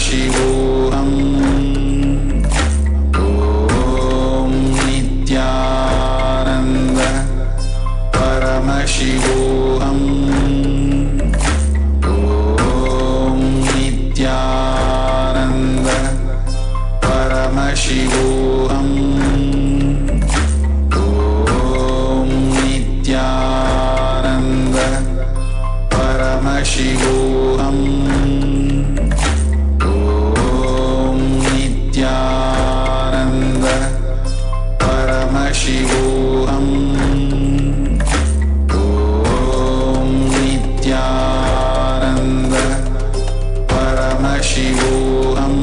परमशिवोऽहम् ॐ नित्यानन्द परमशिवोऽहम् ॐ नित्यानन्द परमशिवोऽहम् ॐ नित्यानन्द परमशिवोऽहम् शिवोऽहम् ॐ नित्यानन्द परमशिवोऽहम् ॐ नित्यानन्द परमशिवोऽहम्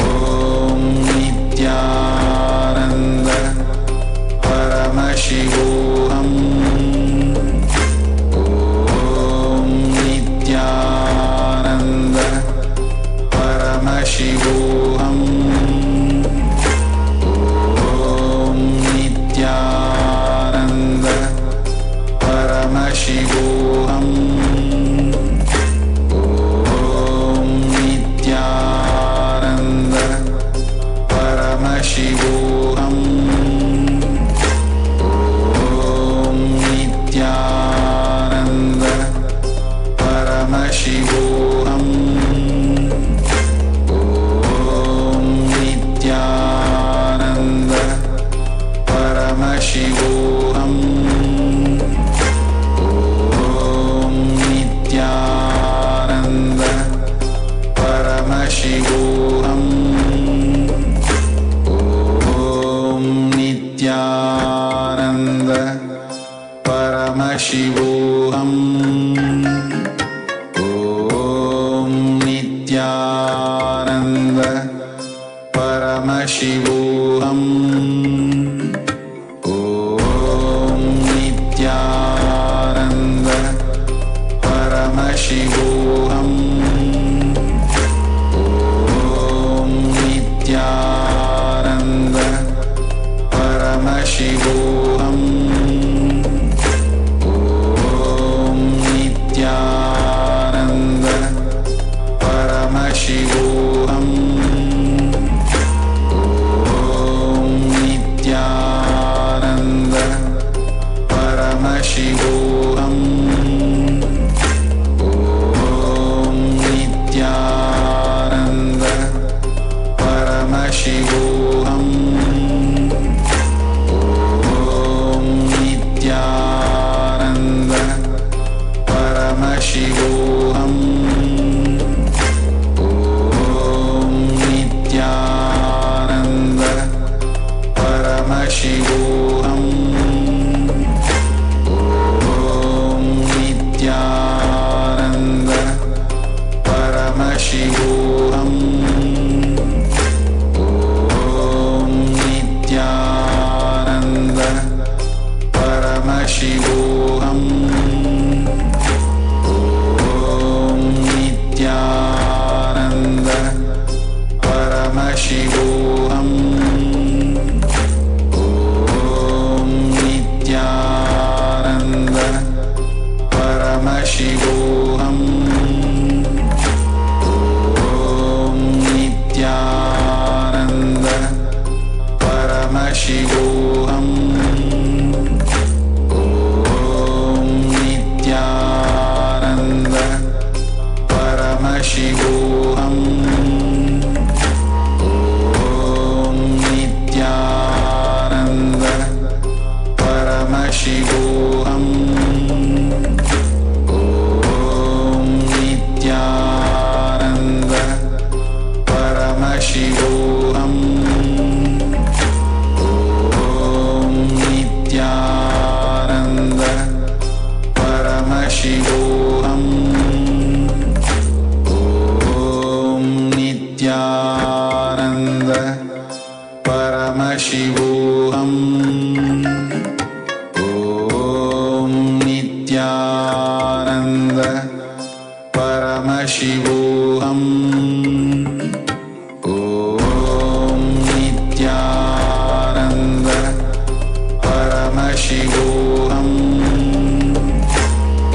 ॐ नित्यानन्द परमशिवोऽहम् शिवोऽहम् ॐ नित्यानन्द परमशिवोऽहम् ॐ नित्यानन्द परमशिवोऽहम् ॐ नित्यानन्द परमशिवोऽहम् शिवोऽहम् ॐ नित्यानन्द परमशिवोऽहम् ॐ नित्यानन्द परमशिवोऽहम् ॐ नित्यानन्द परमशिवोऽहम् नित्यानन्द परमशिवोऽहम् ॐ नित्यानन्द परमशिवोऽहम् ॐ नित्यानन्द परमशिवोऽहम् ॐ नित्यानन्द परमशिवोऽहम् ॐ नित्यानन्द परमशिवोऽहम् ॐ नित्यानन्द परमशिवोऽहम् ॐ नित्यानन्द परमशिवोऽहम् नित्यानन्द परमशिवोऽहम् ॐ नित्यानन्द परमशिवोऽहम् ॐ नित्यानन्द परमशिवोऽहम् ॐ नित्यानन्द परमशिवोऽहम् ॐ नित्यानन्द परमशिवोऽहम् ॐ नित्यानन्द परमशिवोऽहम् ॐ नित्यानन्द परमशिवोऽहम् नित्यानन्द परमशिवोऽहम् ॐ नित्यानन्द परमशिवोऽहम् ॐ नित्यानन्द परमशिवोऽहम् ॐ नित्यानन्द परमशिवोऽहम्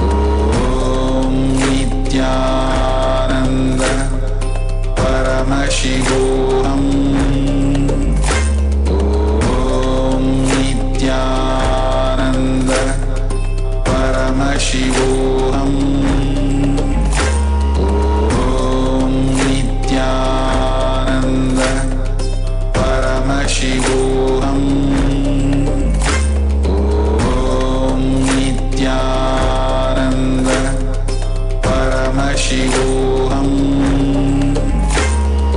ॐ नित्यानन्द शिवोऽहम्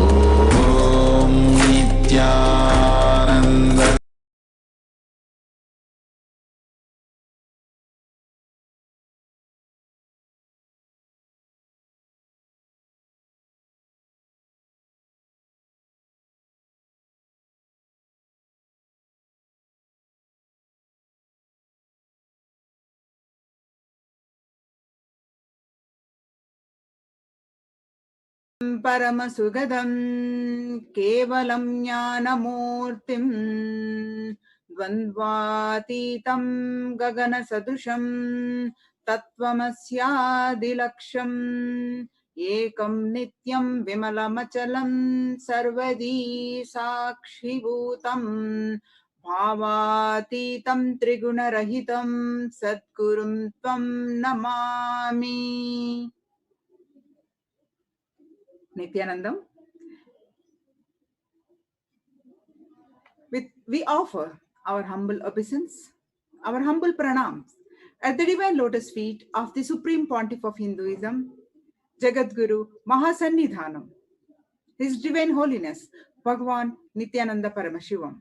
ॐ नित्यानन्द परमसुगदं केवलं ज्ञानमूर्तिं द्वन्द्वातीतं गगनसदृशं तत्त्वमस्यादिलक्ष्यम् एकं नित्यं विमलमचलं सर्वदी साक्षिभूतं भावातीतं त्रिगुणरहितं सद्गुरुं त्वं Namami. Nityanandam. We offer our humble obeisance, our humble pranams at the divine lotus feet of the Supreme Pontiff of Hinduism, Jagadguru Mahasannidhanam, His Divine Holiness, Bhagavan Nityananda Paramashivam.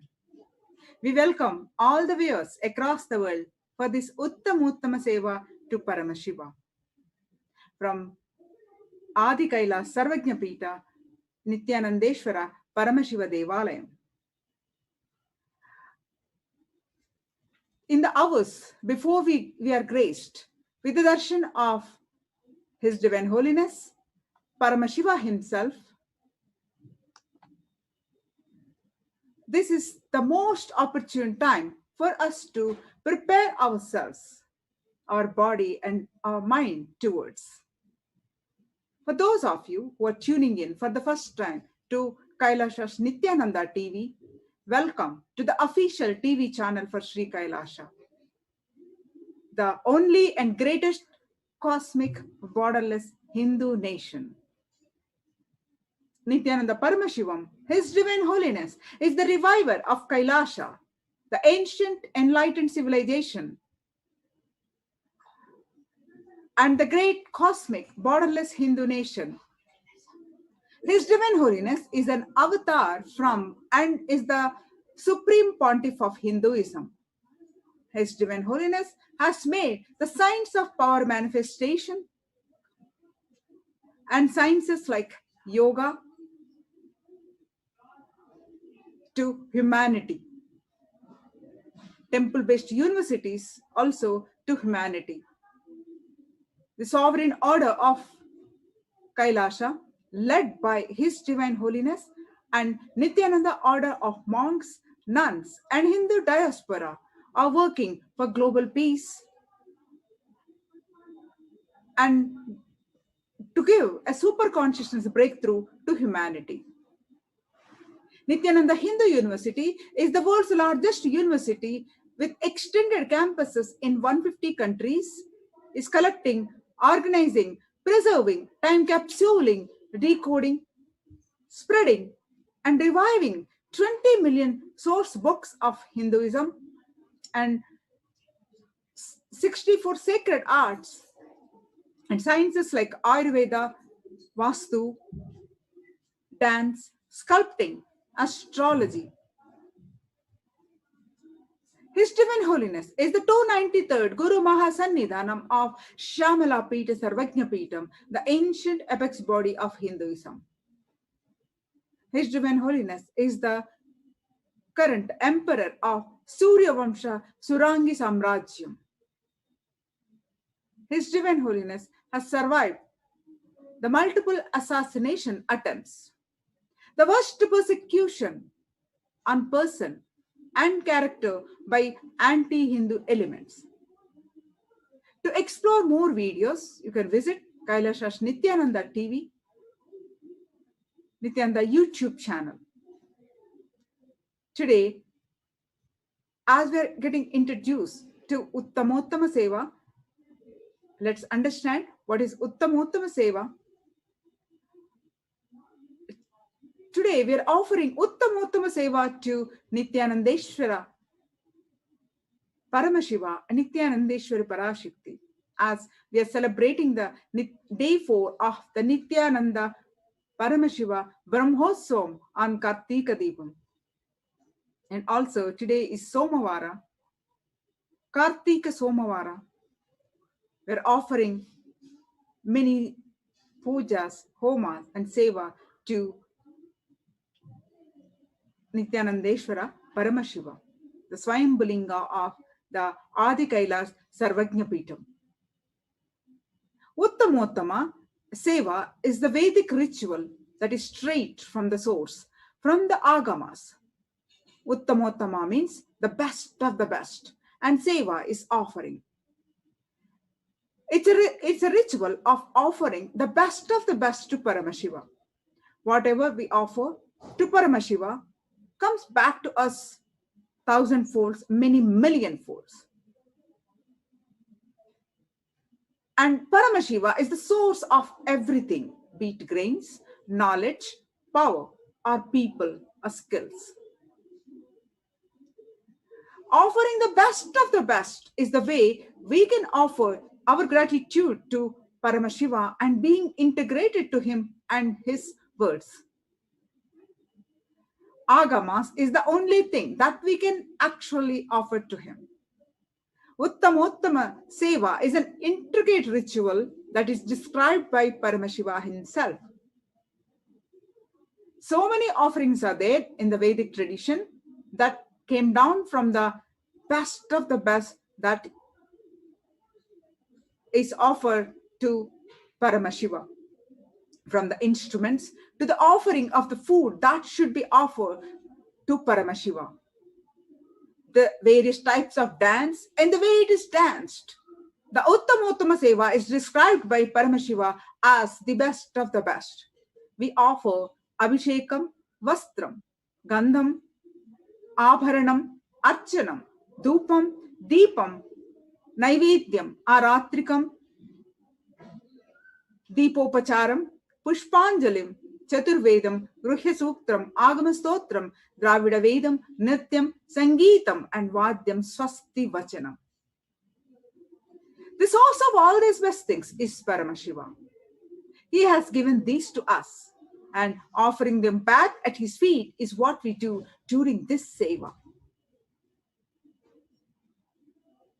We welcome all the viewers across the world for this Uttama Seva to Paramashiva. From Adi Kailas Sarvajna Pita, Nityanandeshwara Paramashiva Devalayam. In the hours before we are graced with the darshan of His Divine Holiness, Paramashiva himself, this is the most opportune time for us to prepare ourselves, our body and our mind towards. For those of you who are tuning in for the first time to Kailasha's Nityananda TV, welcome to the official TV channel for Sri Kailasha, the only and greatest cosmic borderless Hindu nation. Nityananda Paramashivam, His Divine Holiness, is the reviver of Kailasha, the ancient enlightened civilization, and the great cosmic borderless Hindu nation. His Divine Holiness is an avatar from and is the Supreme Pontiff of Hinduism. His Divine Holiness has made the science of power manifestation and sciences like yoga to humanity. Temple-based universities also to humanity. The sovereign order of Kailasha, led by His Divine Holiness, and Nityananda order of monks, nuns, and Hindu diaspora are working for global peace and to give a super consciousness breakthrough to humanity. Nityananda Hindu University is the world's largest university with extended campuses in 150 countries, is collecting, organizing, preserving, time capsuling, decoding, spreading, and reviving 20 million source books of Hinduism and 64 sacred arts and sciences like Ayurveda, Vastu, dance, sculpting, astrology. His Divine Holiness is the 293rd Guru Mahasannidhanam of Shamala Pita Sarvajna Pitam, the ancient apex body of Hinduism. His Divine Holiness is the current emperor of Surya Vamsha Surangi Samrajyam. His Divine Holiness has survived the multiple assassination attempts, the worst persecution on person and character by anti-Hindu elements. To explore more videos, you can visit Kailasha's Nityananda TV, Nityananda YouTube channel. Today, as we're getting introduced to Uttamottama Seva, let's understand what is Uttamottama Seva. Today, we are offering Uttamottama Seva to Nityanandeshwara Paramashiva and Nityanandeshwari Parashakti. as we are celebrating the day 4 of the Nityananda Paramashiva Brahmotsavam on Kartika Deepam. And also today is Somavara, Kartika Somavara. We're offering many pujas, homas, and seva to Nityanandeshwara Paramashiva, the Swayambhulinga of the Adi Kailash Sarvajna Peetham. Uttamottama seva is the Vedic ritual that is straight from the source, from the Agamas. Uttamottama means the best of the best, and seva is offering. It's a ritual of offering the best of the best to Paramashiva. Whatever we offer to Paramashiva comes back to us 1,000 folds, many million folds. And Paramashiva is the source of everything, be it grains, knowledge, power, or people, or skills. Offering the best of the best is the way we can offer our gratitude to Paramashiva and being integrated to him and his words. Agamas is the only thing that we can actually offer to him. Uttamottama seva is an intricate ritual that is described by Paramashiva himself. So many offerings are there in the Vedic tradition that came down from the best of the best that is offered to Paramashiva. From the instruments to the offering of the food that should be offered to Paramashiva. The various types of dance and the way it is danced. The Uttamottama seva is described by Paramashiva as the best of the best. We offer Abhishekam, Vastram, Gandham, Abharanam, Archanam, Dupam, Deepam, Naivedyam, Aratrikam, Deepopacharam, Pushpanjalim, Chaturvedam, Gruhya Suktram, Agamastotram, Dravida Vedam, Nityam, Sangeetam, and Vadyam Swasti Vachanam. The source of all these best things is Paramashiva. He has given these to us, and offering them back at his feet is what we do during this seva,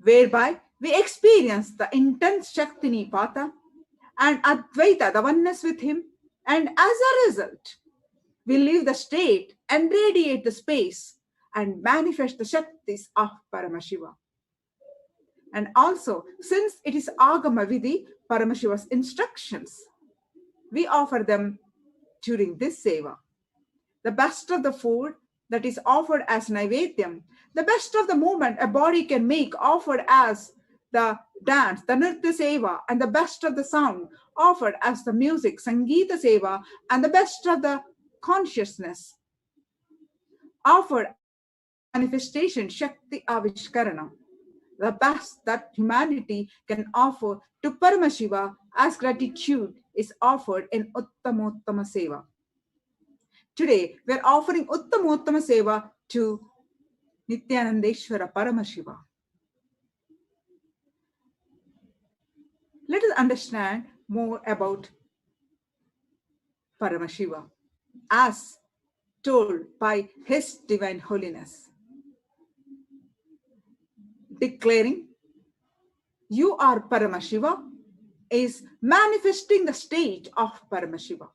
whereby we experience the intense Shakti Nipata and Advaita, the oneness with him, and as a result, we leave the state and radiate the space and manifest the Shaktis of Paramashiva. And also, since it is Agama Vidhi, Paramashiva's instructions, we offer them during this seva. The best of the food that is offered as Naivedyam, the best of the movement a body can make offered as the dance, the Nritya seva, and the best of the sound offered as the music, Sangeeta seva, and the best of the consciousness offered manifestation, Shakti Avishkarana. The best that humanity can offer to Paramashiva as gratitude is offered in Uttamottama seva. Today, we are offering Uttamottama seva to Nityanandeshwara Paramashiva. Let us understand more about Paramashiva as told by His Divine Holiness. Declaring, "You are Paramashiva," is manifesting the state of Paramashiva.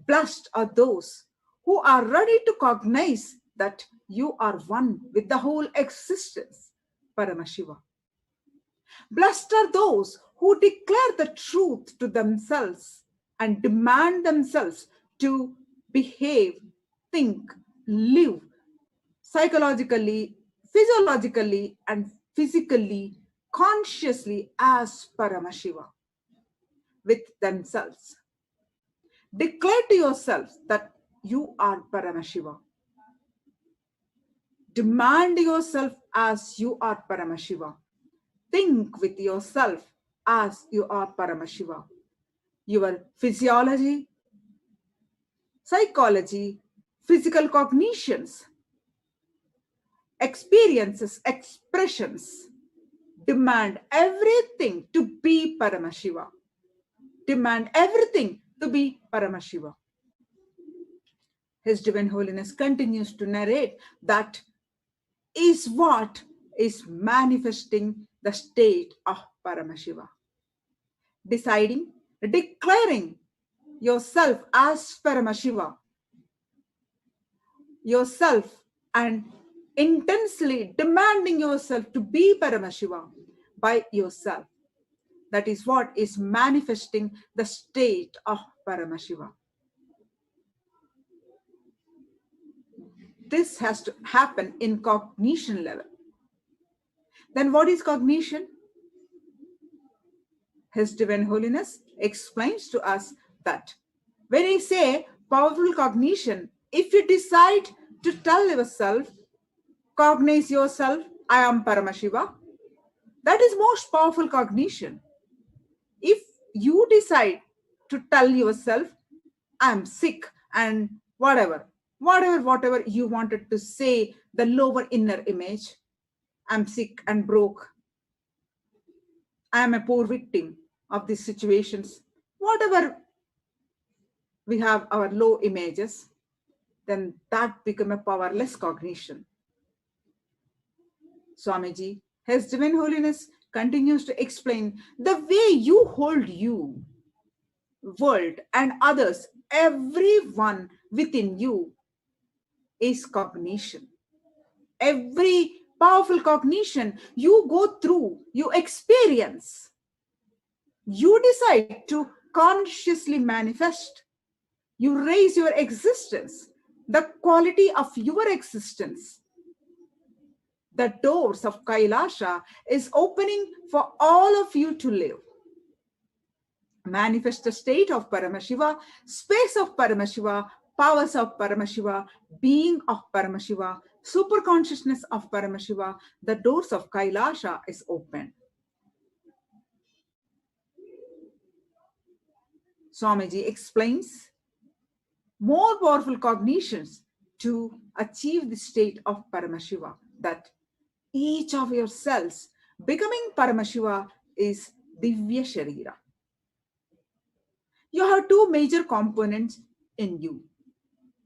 Blessed are those who are ready to cognize that you are one with the whole existence, Paramashiva. Blessed are those who declare the truth to themselves and demand themselves to behave, think, live psychologically, physiologically, and physically, consciously as Paramashiva with themselves. Declare to yourself that you are Paramashiva. Demand yourself as you are Paramashiva. Think with yourself as you are Paramashiva. Your physiology, psychology, physical cognitions, experiences, expressions, demand everything to be Paramashiva. Demand everything to be Paramashiva. His Divine Holiness continues to narrate that is what is manifesting the state of Paramashiva. Deciding, declaring yourself as Paramashiva, yourself, and intensely demanding yourself to be Paramashiva by yourself. That is what is manifesting the state of Paramashiva. This has to happen in cognition level. Then what is cognition? His Divine Holiness explains to us that when we say powerful cognition, if you decide to tell yourself, cognize yourself, I am Paramashiva, that is most powerful cognition. If you decide to tell yourself, I am sick and whatever you wanted to say, the lower inner image, I'm sick and broke, I am a poor victim of these situations, whatever we have our low images, then that become a powerless cognition. Swamiji, His Divine Holiness continues to explain the way you hold you, world and others, everyone within you is cognition. Every powerful cognition you go through, you experience, you decide to consciously manifest. You raise your existence, the quality of your existence. The doors of Kailasha is opening for all of you to live. Manifest the state of Paramashiva, space of Paramashiva, powers of Paramashiva, being of Paramashiva, super consciousness of Paramashiva. The doors of Kailasha is open. Swamiji explains more powerful cognitions to achieve the state of Paramashiva, that each of your cells becoming Paramashiva is Divya Sharira. You have two major components in you.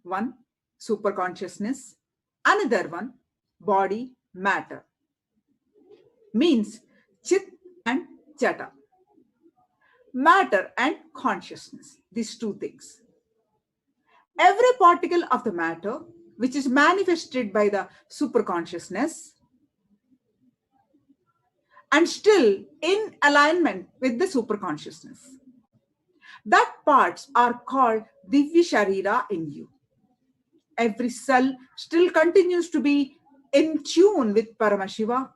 One, super consciousness. Another one, body, matter. Means Chit and Chata. Matter and consciousness. These two things. Every particle of the matter, which is manifested by the super consciousness, and still in alignment with the super consciousness, that parts are called Divya Sharira in you. Every cell still continues to be in tune with Paramashiva.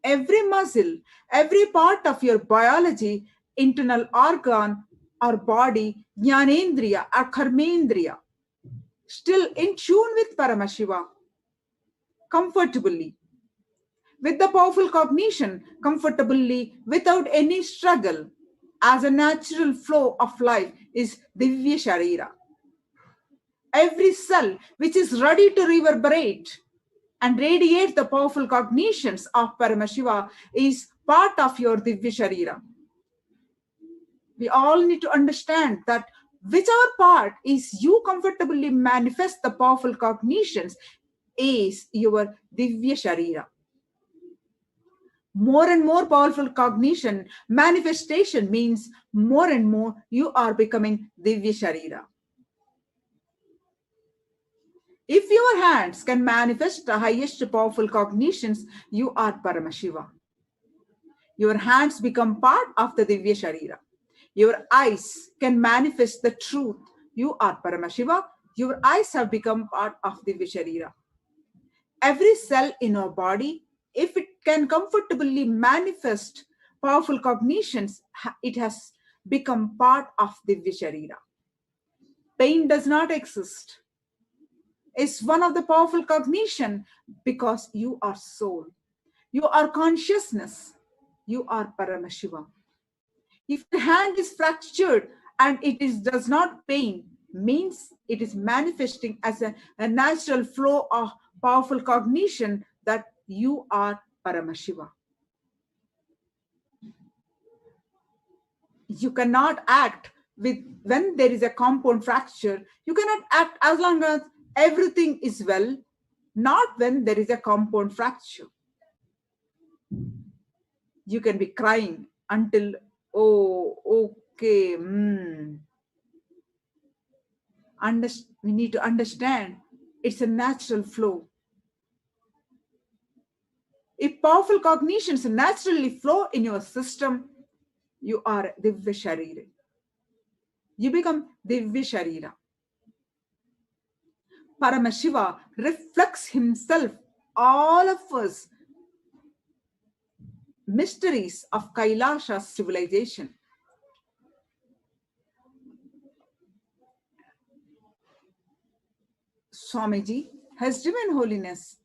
Every muscle, every part of your biology, internal organ or body, Jnanendriya or Karmendriya, still in tune with Paramashiva, comfortably, with the powerful cognition, comfortably, without any struggle, as a natural flow of life is Divya Sharira. Every cell which is ready to reverberate and radiate the powerful cognitions of Paramashiva is part of your Divya Sharira. We all need to understand that whichever part is you comfortably manifest the powerful cognitions is your Divya Sharira. More and more powerful cognition, manifestation means more and more you are becoming Divya Sharira. If your hands can manifest the highest powerful cognitions, you are Paramashiva. Your hands become part of the Divya Sharira. Your eyes can manifest the truth. You are Paramashiva. Your eyes have become part of Divya Sharira. Every cell in our body, if it can comfortably manifest powerful cognitions, it has become part of Divya Sharira. Pain does not exist. It's one of the powerful cognition because you are soul. You are consciousness. You are Paramashiva. If the hand is fractured and does not pain, means it is manifesting as a natural flow of powerful cognition that you are Paramashiva. You cannot act with when there is a compound fracture. You cannot act as long as everything is well, not when there is a compound fracture. You can be crying until, oh, okay. We need to understand it's a natural flow. If powerful cognitions naturally flow in your system, you are Divya Sharira. You become Divya Sharira. Paramashiva reflects himself, all of us, mysteries of Kailasha civilization. Swamiji, His Divine Holiness,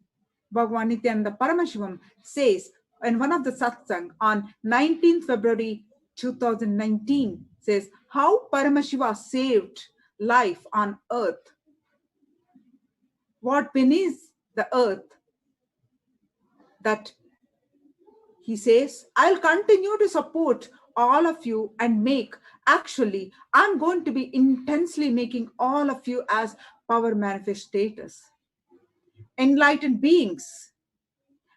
Bhagavan Nityananda Paramashivam says in one of the satsang on 19th February 2019, says how Paramashiva saved life on earth. What beneath the earth, that he says, I'll continue to support all of you and I'm going to be intensely making all of you as power manifestators, enlightened beings,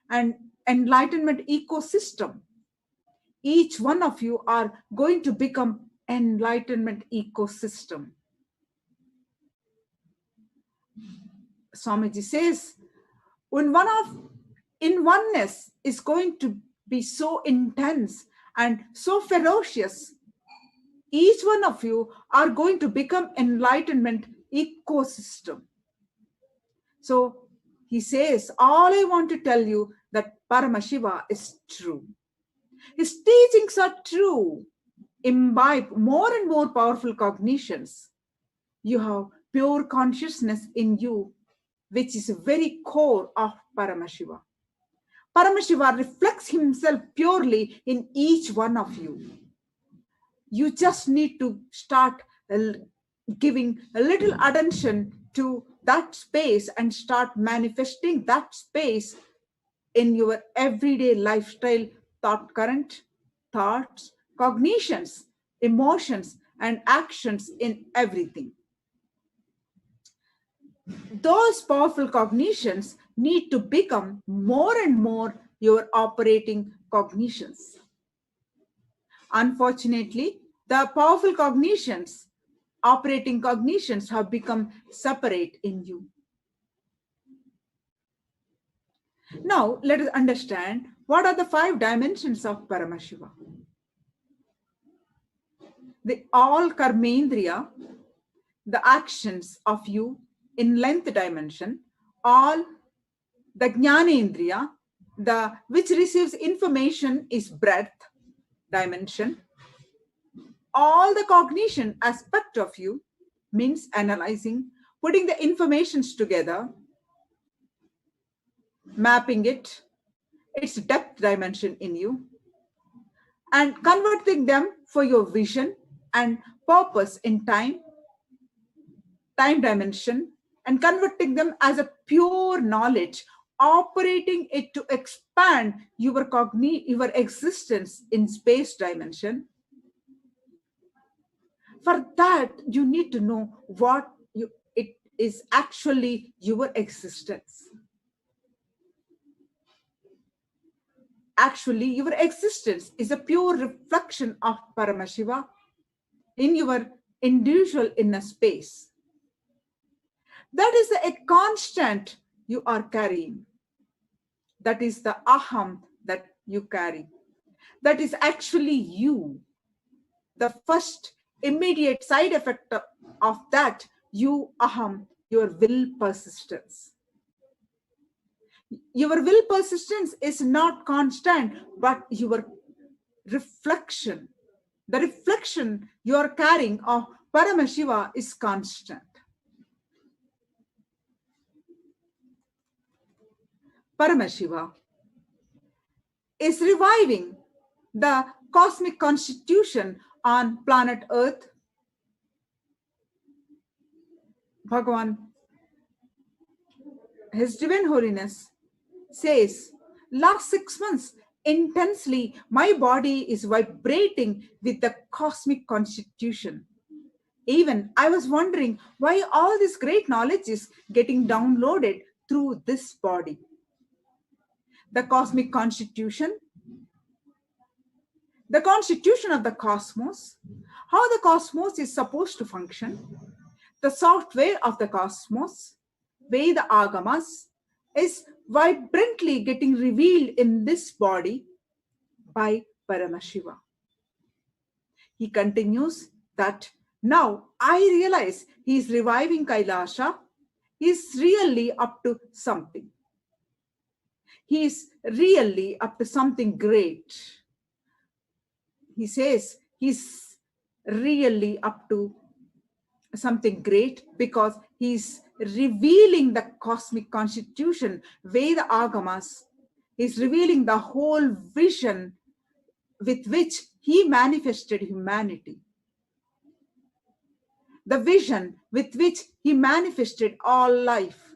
and enlightenment ecosystem. Each one of you are going to become enlightenment ecosystem. Swamiji says, in oneness is going to be so intense and so ferocious. Each one of you are going to become enlightenment ecosystem. So he says, all I want to tell you that Paramashiva is true. His teachings are true. Imbibe more and more powerful cognitions. You have pure consciousness in you, which is the very core of Paramashiva. Paramashiva reflects himself purely in each one of you. You just need to start giving a little attention to that space and start manifesting that space in your everyday lifestyle, thought current, thoughts, cognitions, emotions, and actions in everything. Those powerful cognitions need to become more and more your operating cognitions. Unfortunately, the powerful cognitions, operating cognitions, have become separate in you. Now, let us understand what are the 5 dimensions of Paramashiva. The all karmendriya, the actions of you in length dimension, all the jnanendriya, the which receives information is breadth dimension. All the cognition aspect of you means analyzing, putting the informations together, mapping it, its depth dimension in you, and converting them for your vision and purpose in time dimension, and converting them as a pure knowledge, operating it to expand your existence in space dimension. For that, you need to know what it is actually your existence. Actually, your existence is a pure reflection of Paramashiva in your individual inner space. That is a constant you are carrying. That is the aham that you carry. That is actually you. The first immediate side effect of that, you aham, your will persistence. Your will persistence is not constant, but your reflection, the reflection you are carrying of Paramashiva is constant. Paramashiva is reviving the cosmic constitution on planet Earth. Bhagavan, His Divine Holiness, says, last 6 months, intensely, my body is vibrating with the cosmic constitution. Even I was wondering why all this great knowledge is getting downloaded through this body. The cosmic constitution, the constitution of the cosmos, how the cosmos is supposed to function, the software of the cosmos, Veda Agamas, is vibrantly getting revealed in this body by Paramashiva. He continues that now I realize he is reviving Kailasha. He is really up to something. He is really up to something great. He says he's really up to something great because he's revealing the cosmic constitution, Veda Agamas. He's revealing the whole vision with which he manifested humanity. The vision with which he manifested all life.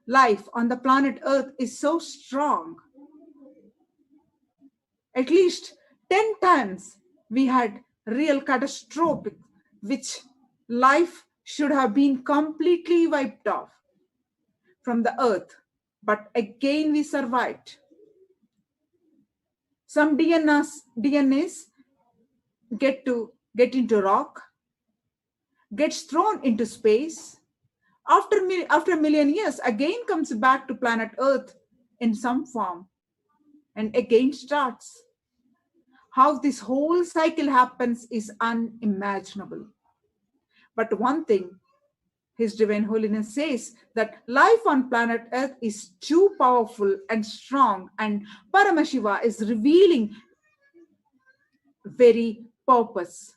Life on the planet Earth is so strong. At least 10 times we had real catastrophic, which life should have been completely wiped off from the earth, but again we survived. Some DNAs get into rock, gets thrown into space. After a million years, again comes back to planet Earth in some form and again starts. How this whole cycle happens is unimaginable. But one thing, His Divine Holiness says that life on planet Earth is too powerful and strong, and Paramashiva is revealing very purpose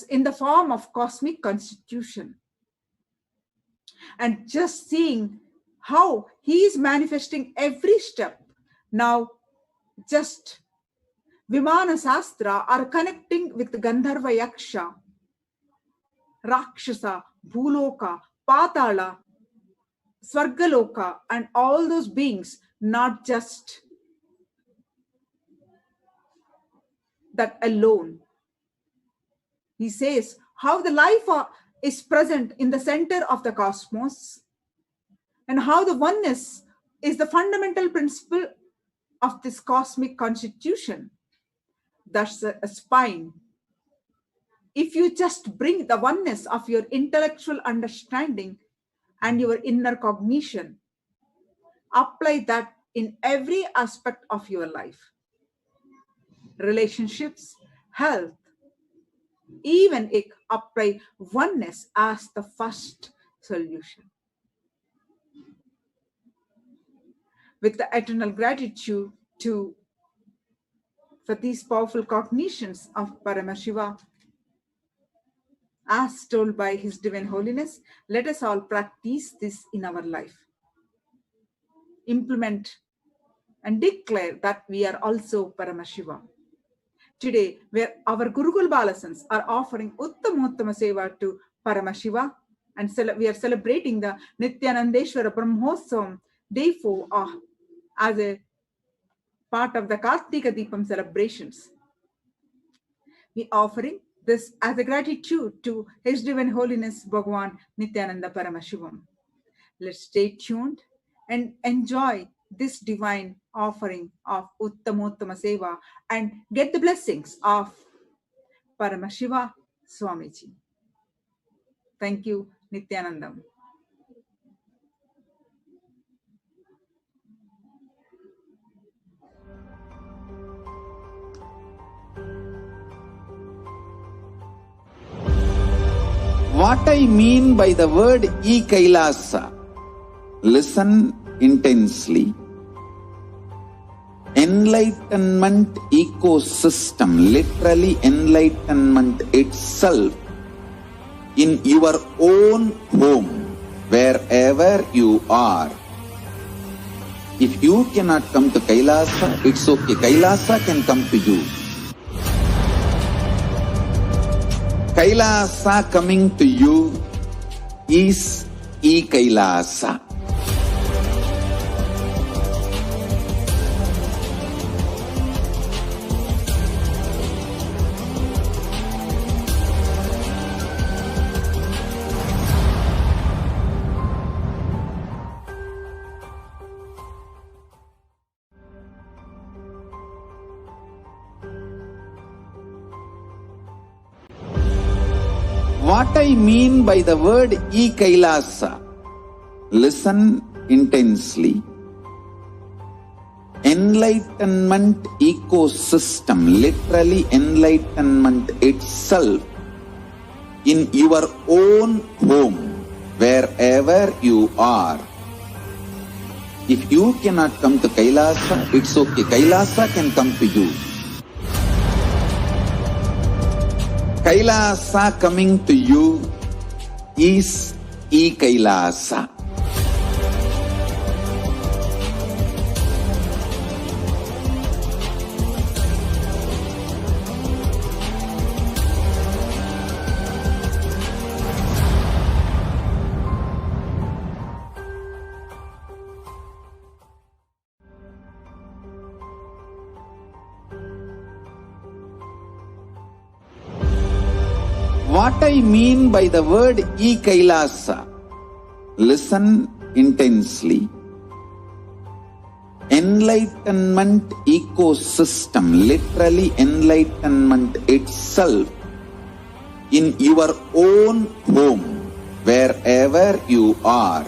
in the form of cosmic constitution. And just seeing how he is manifesting every step. Now, just Vimana Sastra are connecting with Gandharva Yaksha, Rakshasa, Bhuloka, Patala, Swargaloka, and all those beings, not just that alone. He says how the life is present in the center of the cosmos and how the oneness is the fundamental principle of this cosmic constitution. That's a spine. If you just bring the oneness of your intellectual understanding and your inner cognition, apply that in every aspect of your life. Relationships, health, even apply oneness as the first solution. With the eternal gratitude for these powerful cognitions of Paramashiva, as told by His Divine Holiness, let us all practice this in our life. Implement and declare that we are also Paramashiva. Today, where our Gurukul Balasans are offering Uttamottama Seva to Paramashiva, and we are celebrating the Nityanandeshwara Brahmotsavam Day 4 as a part of the Kartika Deepam celebrations. We are offering this as a gratitude to His Divine Holiness Bhagavan Nityananda Paramashivam. Let's stay tuned and enjoy this divine offering of Uttamottama Seva and get the blessings of Paramashiva Swamiji. Thank you, Nityanandam. What I mean by the word E-Kailasa, listen intensely. Enlightenment ecosystem, literally enlightenment itself, in your own home, wherever you are. If you cannot come to Kailasa, it's okay. Kailasa can come to you. Kailasa coming to you is E-Kailasa. What I mean by the word e-Kailasa, listen intensely. Enlightenment ecosystem, literally enlightenment itself, in your own home, wherever you are. If you cannot come to Kailasa, it's okay. Kailasa can come to you. Kailasa coming to you is e-Kailasa. What I mean by the word e-Kailasa, listen intensely. Enlightenment ecosystem, literally enlightenment itself, in your own home, wherever you are.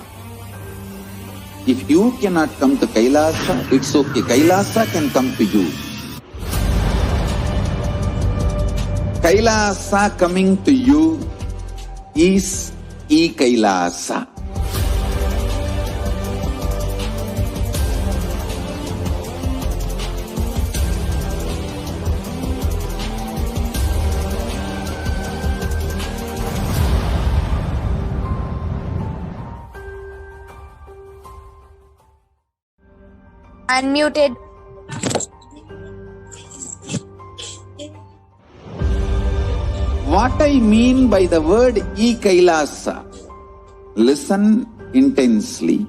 If you cannot come to Kailasa, it's okay. Kailasa can come to you. Kailasa coming to you is e-Kailasa. Unmuted. What I mean by the word e-Kailasa, listen intensely.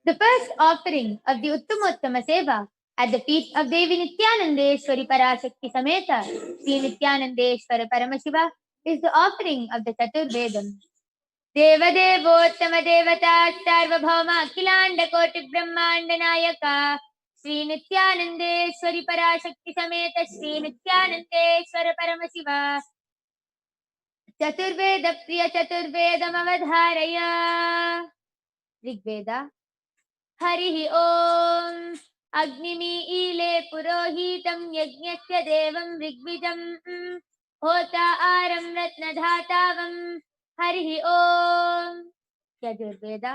The first offering of the Uttamottama Seva at the feet of Devi Nityanandeshwari Parashakti Sameta Sri Nityanandeshwara Paramashiva is the offering of the Chaturvedam. Devadevottama Devata Sarvabhauma Akhilanda Koti Brahmanda Nayaka Sri Nityanandeshwari Parashakti Sameta Sri Nityanandeshwara Paramashiva Chaturveda Priya Chaturvedam Avadharaya. Rigveda. Harihi Om Agnimi Purohitam Yajnasya Devam Rigvidam Hota Aram Ratnadhatavam Harihi Om Yajurveda.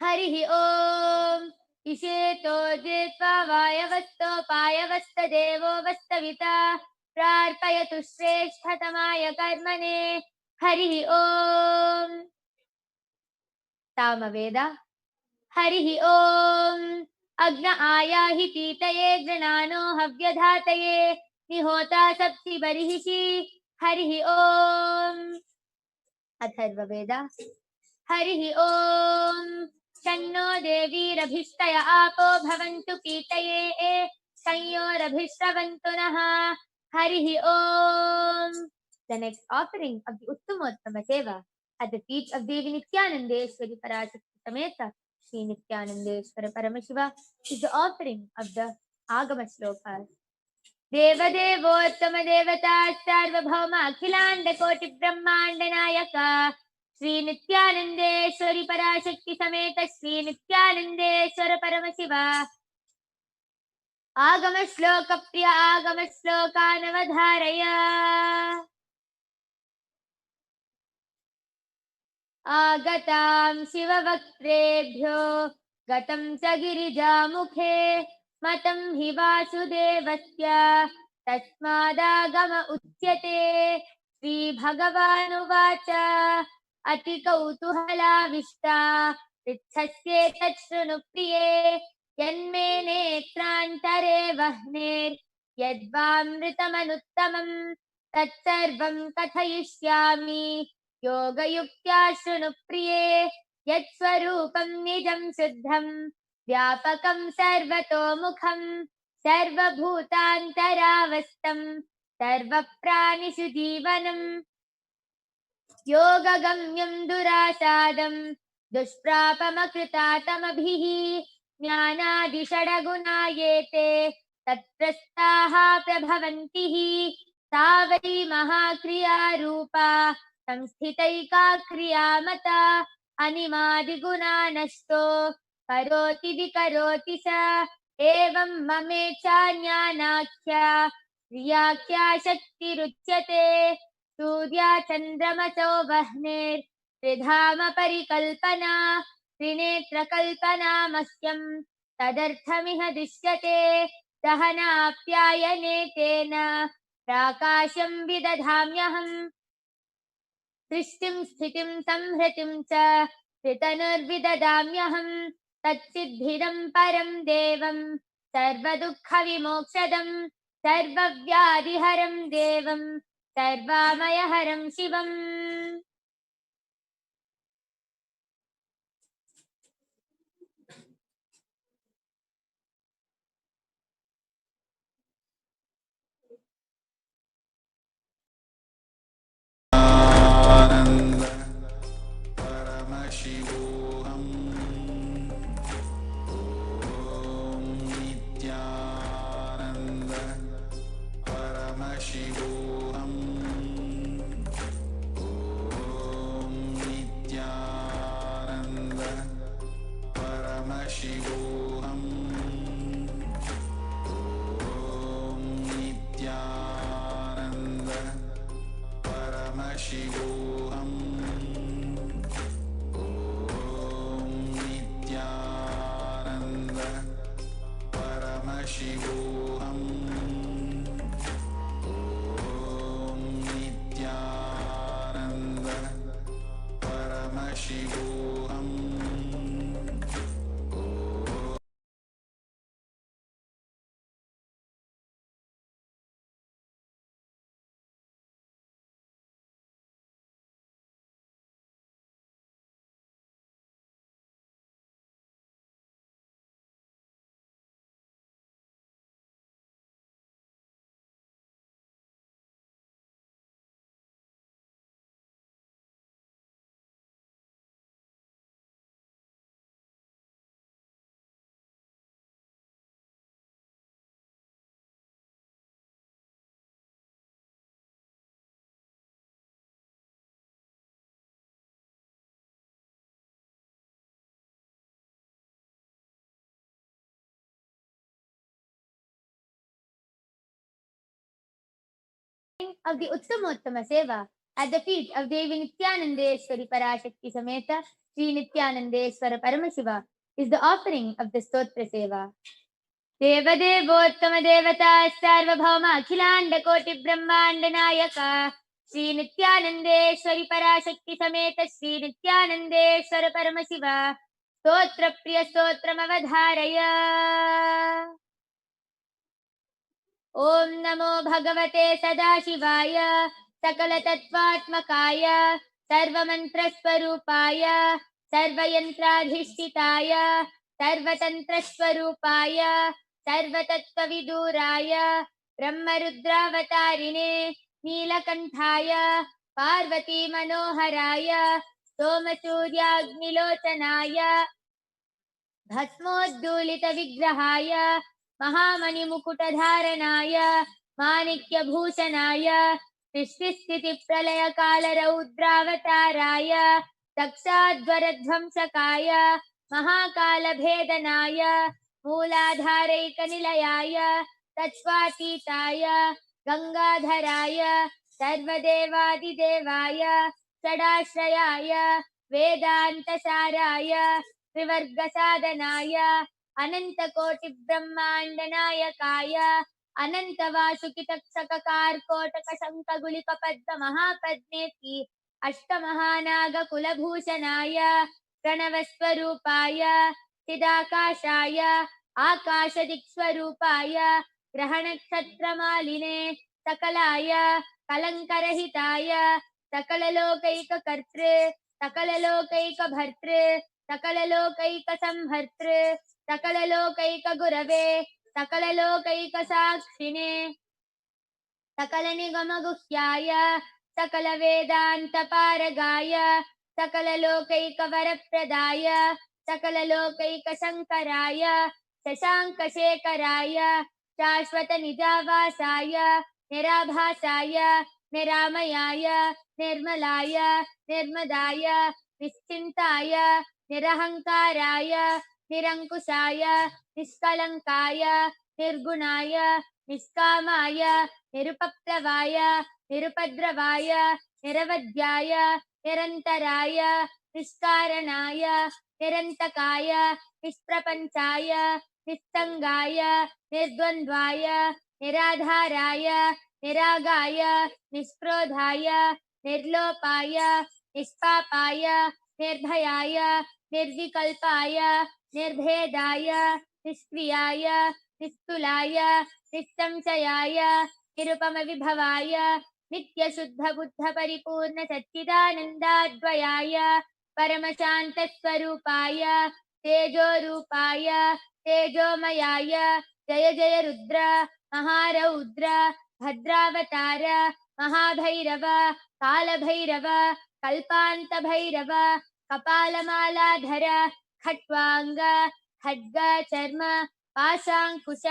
Harihi Om Isheto Jetva Vayavasto Payavasta Devo Vastavita Prarpayatu Shresthatamaya Karmane Harihi Om Tamaveda. Harihi Om Agna Ayahi Pitaye Granano Havyadhataye Nihota Sapsi Barihishi Harihi Om Atharva Veda. Harihi Om Shanno Devi Rabhishtaya Apo Bhavantu Pitaye Sanyo Rabhishravantu Naha Harihi Om. The next offering of the Uttamottama Seva at the feet of Devi Nityanandeshwari Parashakti Sameta Sri Nityanandeshwara Paramashiva is the offering of the Agama Slokas. Devadevottama Devata Sarvabhauma Akhilanda Koti Brahmanda Nayaka Sri Nityanandeshwari Parashakti Sameta Sri Nityanandeshwara Paramashiva Agama Shloka Priya Agama Shlokanavadharaya. Agatam Shivavaktrebhyo Gatam cha Girijamukhe Matam hi Vasudevasya Tasmadagama Uchyate Sri Bhagavanuvacha Ati Kautuhala Vishta Prithaske Tachrunu Priye Yanme Netrantare Vahner Yadvamritamανuttamam Tatsarvam Kathayishyami Yogayuktya Shrunu Priye Yatsvarupam Nijam Siddham Vyapakam Sarvato Mukham Sarvabhutantaravastam Sarvapranishu Jivanam Yogagamyam Durasadam दुष्प्रापमकृतातमभिः ज्ञानादिषडगुणा ये ते तत्प्रस्ताः प्रभवन्ति हि सा वै महाक्रिया रूपा संस्थितैका क्रियामता अनिमादिगुणा नष्टो करोति विकरोति स एवं ममेचा ज्ञानाख्या क्रियाख्या शक्तिरुच्यते सूर्या चन्द्रमसो वह्नेर् त्रिधाम परिकल्पना त्रिनेत्रकल्पनामह्यं तदर्थमिह दृश्यते दहनाप्यायने तेन प्राकाशं विदधाम्यहम् सृष्टिं स्थितिं संहृतिं च त्रितनुर्विददाम्यहम् तत्सिद्धिदं परं देवं सर्वदुःखविमोक्षदं सर्वव्याधिहरं देवं सर्वामयहरं शिवम् आनंद परमशिवोऽहम् ॐ नित्यानन्द परमशिवोऽहम् ॐ नित्यानन्द परमशिवोऽहम् ॐ नित्यानन्द परमशिवोऽहम् ॐ नित्यानन्द परमशिवोऽहम् ॐ नित्यानन्द परमशिवोऽहम् of the Uttamottama Seva at the feet of Devi Nityanandeshwari Parashakti Sameta Sri Nityanandeshwara Paramashiva is the offering of the Stotra Seva. देवदेवोत्तम देवता सार्वभौम अखिलांड कोटि ब्रह्मांड नायका श्री नित्यानंदेश्वरी पराशक्ति समेत श्री नित्यानंदेश्वर परमशिवा स्तोत्र प्रिय स्तोत्रमवधारय ओम नमो भगवते सदाशिवाय सकल तत्वात्मकाय सर्वमंत्र स्वरूपाय सर्वयंत्राधिष्ठिताय सर्वतंत्र स्वरूपाय सर्वतत्त्वविदूराय ब्रह्मरुद्रावतारिणे नीलकंठाय पार्वती मनोहराय सोमसूर्याग्निलोचनाय भस्मोद्दूलित विग्रहाय महामणिमुकुटधारणाय माणिक्यभूषणाय सृष्टिस्थितिप्रलयकालरौद्रावताराय दक्षाध्वरध्वंसकाय महाकालभेदनाय मूलाधारैकनिलयाय तत्त्वातीताय गंगाधराय सर्वदेवादिदेवाय षडाश्रयाय वेदान्तसाराय त्रिवर्गसाधनाय अनंतकोटि ब्रह्मांड नायकाय अनंत वासुकितक्षककारकोटक शंखगुलिक पद्म महापद्मेति अष्टमहानाग कुलभूषणाय प्रणवस्वरूपाय चिदाकाशाय आकाशदिक्स्वरूपाय ग्रहणक्षत्रमालिने सकलाय कलंकरहिताय सकललोकैककर्तृ सकललोकैकभर्तृ सकललोकैकसंहर्तृ सकललोकैकगुरवे सकललोकैकसाक्षिणे सकलनिगमगुह्याय सकलवेदान्तपारगाय सकललोकैकवरप्रदाय सकललोकैकशङ्कराय शशाङ्कशेखराय शाश्वतनिजावासाय निराभासाय निरामयाय निर्मलाय निर्मदाय निश्चिन्ताय निरहङ्काराय निरङ्कुशाय निष्कलङ्काय निर्गुणाय निष्कामाय निरुपप्लवाय निरुपद्रवाय निरवध्याय निरन्तराय निष्कारणाय निरन्तकाय निष्प्रपञ्चाय निस्सङ्गाय निर्द्वन्द्वाय निराधाराय निरागाय निष्क्रोधाय निर्लोपाय निष्पापाय निर्भयाय निर्विकल्पाय निर्भेदाय निष्क्रियाय निस्तुलाय निस्संशयाय निरुपमविभवाय नित्यशुद्धबुद्धपरिपूर्ण सच्चिदानन्दाद्वयाय परमशान्तस्वरूपाय तेजोरूपाय तेजोमयाय जय जय रुद्र महारौद्र भद्रावतार महाभैरव कालभैरव कल्पान्तभैरव कपालमालाधर खट्वांग खड्ग चर्म पाशांकुश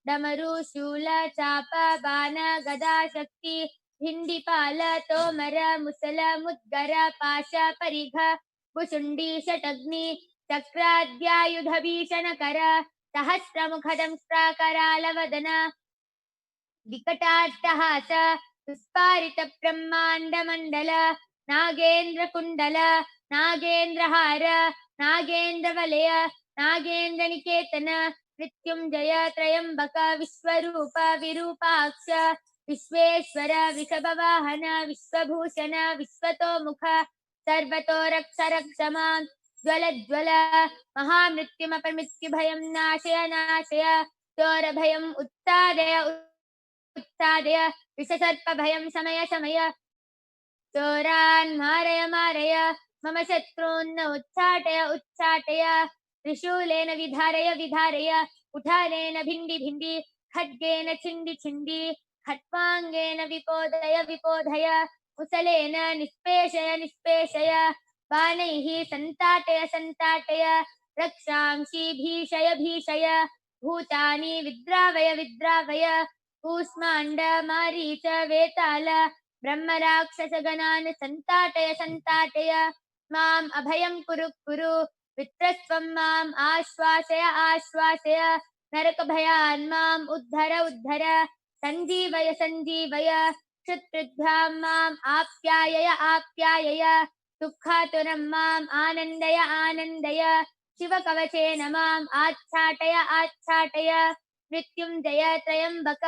डमरू शूल चाप बाण गदा शक्ति भिंडीपाल तोमर मुसल मुद्गर पाश परिघ कुशुंडी शटग्नि चक्राद्यायुध भीषण कर सहस्रमुख दंष्ट्राकराल वदन विकटाट्टहास विस्फारित ब्रह्मांड मंडल नागेंद्र कुंडल नागेंद्रहार नागेंद्र वलय नागेंद्र निकेतन मृत्युंजय त्रयंबक विश्वरूप विरूपाक्ष विश्वेश्वर वृषभवाहन विश्वभूषण विश्वतोमुख सर्वतो रक्ष रक्ष मां ज्वल ज्वल महामृत्युमपमृत्युभयं नाशय नाशय चोरभयम् उत्सादय उत्सादय विषसर्पभयं शमय शमय चोरान् मारय मारय मम शत्रून् उच्चाटय उच्चाटय त्रिशूलेन विधारय विधारय उठानेन भिंडी भिंडी खड्गेन छिंडी छिंडी खट्वांगेन विपोदय विपोधय कुशलेन निष्पेषय निष्पेषय बाणैः संताटय संताटय रक्षांसि भीषय भीषय भूतानि विद्रावय विद्रावय कूष्माण्ड मारीच वेताल ब्रह्मराक्षसगणान् संताटय संताटय माम् अभयं कुरु कुरु वित्रस्त्वं माम् आश्वासय आश्वासय नरकभयान् माम् उद्धर उद्धर सञ्जीवय सञ्जीवय शत्रुभ्यां माम् आप्यायय आप्यायय दुःखातुरं माम् आनन्दय आनन्दय शिवकवचेन माम् आच्छाटय आच्छाटय मृत्युंजय त्रयंबक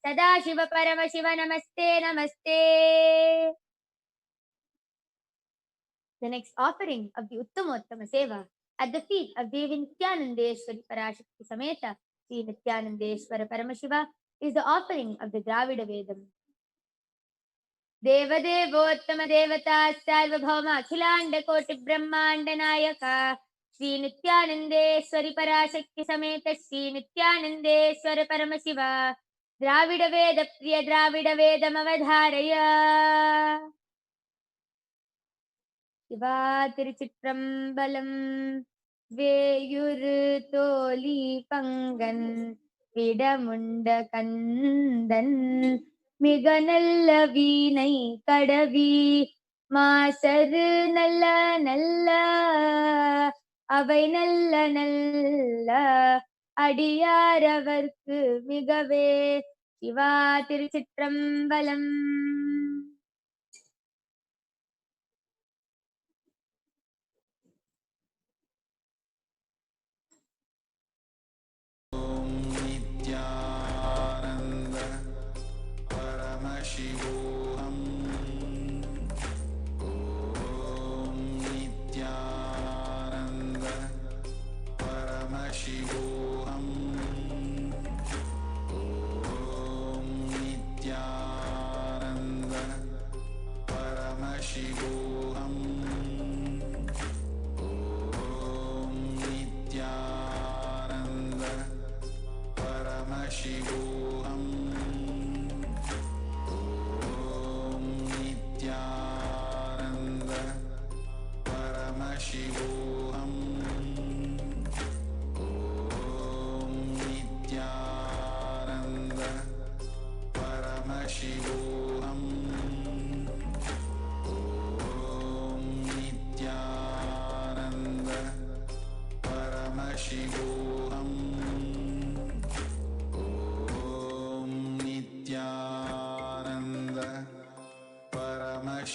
सदाशिव परमशिव नमस्ते नमस्ते. The next offering of the Uttamottama Seva at the feet of Devi Nityanandeshwari Parashakti Sameta Sri Nityanandeshwara Paramashiva is the offering of the Dravida Vedam. Devadevottama Devata Sarvabhauma Akhilanda Koti Brahmanda Nayaka Sri Nityanandeshwari Parashakti Sameta Sri Nityanandeshwara Paramashiva Dravida Veda Priya Dravida Vedam Avadharaya. Shiva Tiruchitrambalam Veyur Toli Pangan Vidamunda Kandan Miganalla Veenai Kadavi Masar Nalla Nalla Avai Nalla Nalla Adiyaravarku Migave. Shiva Tiruchitrambalam.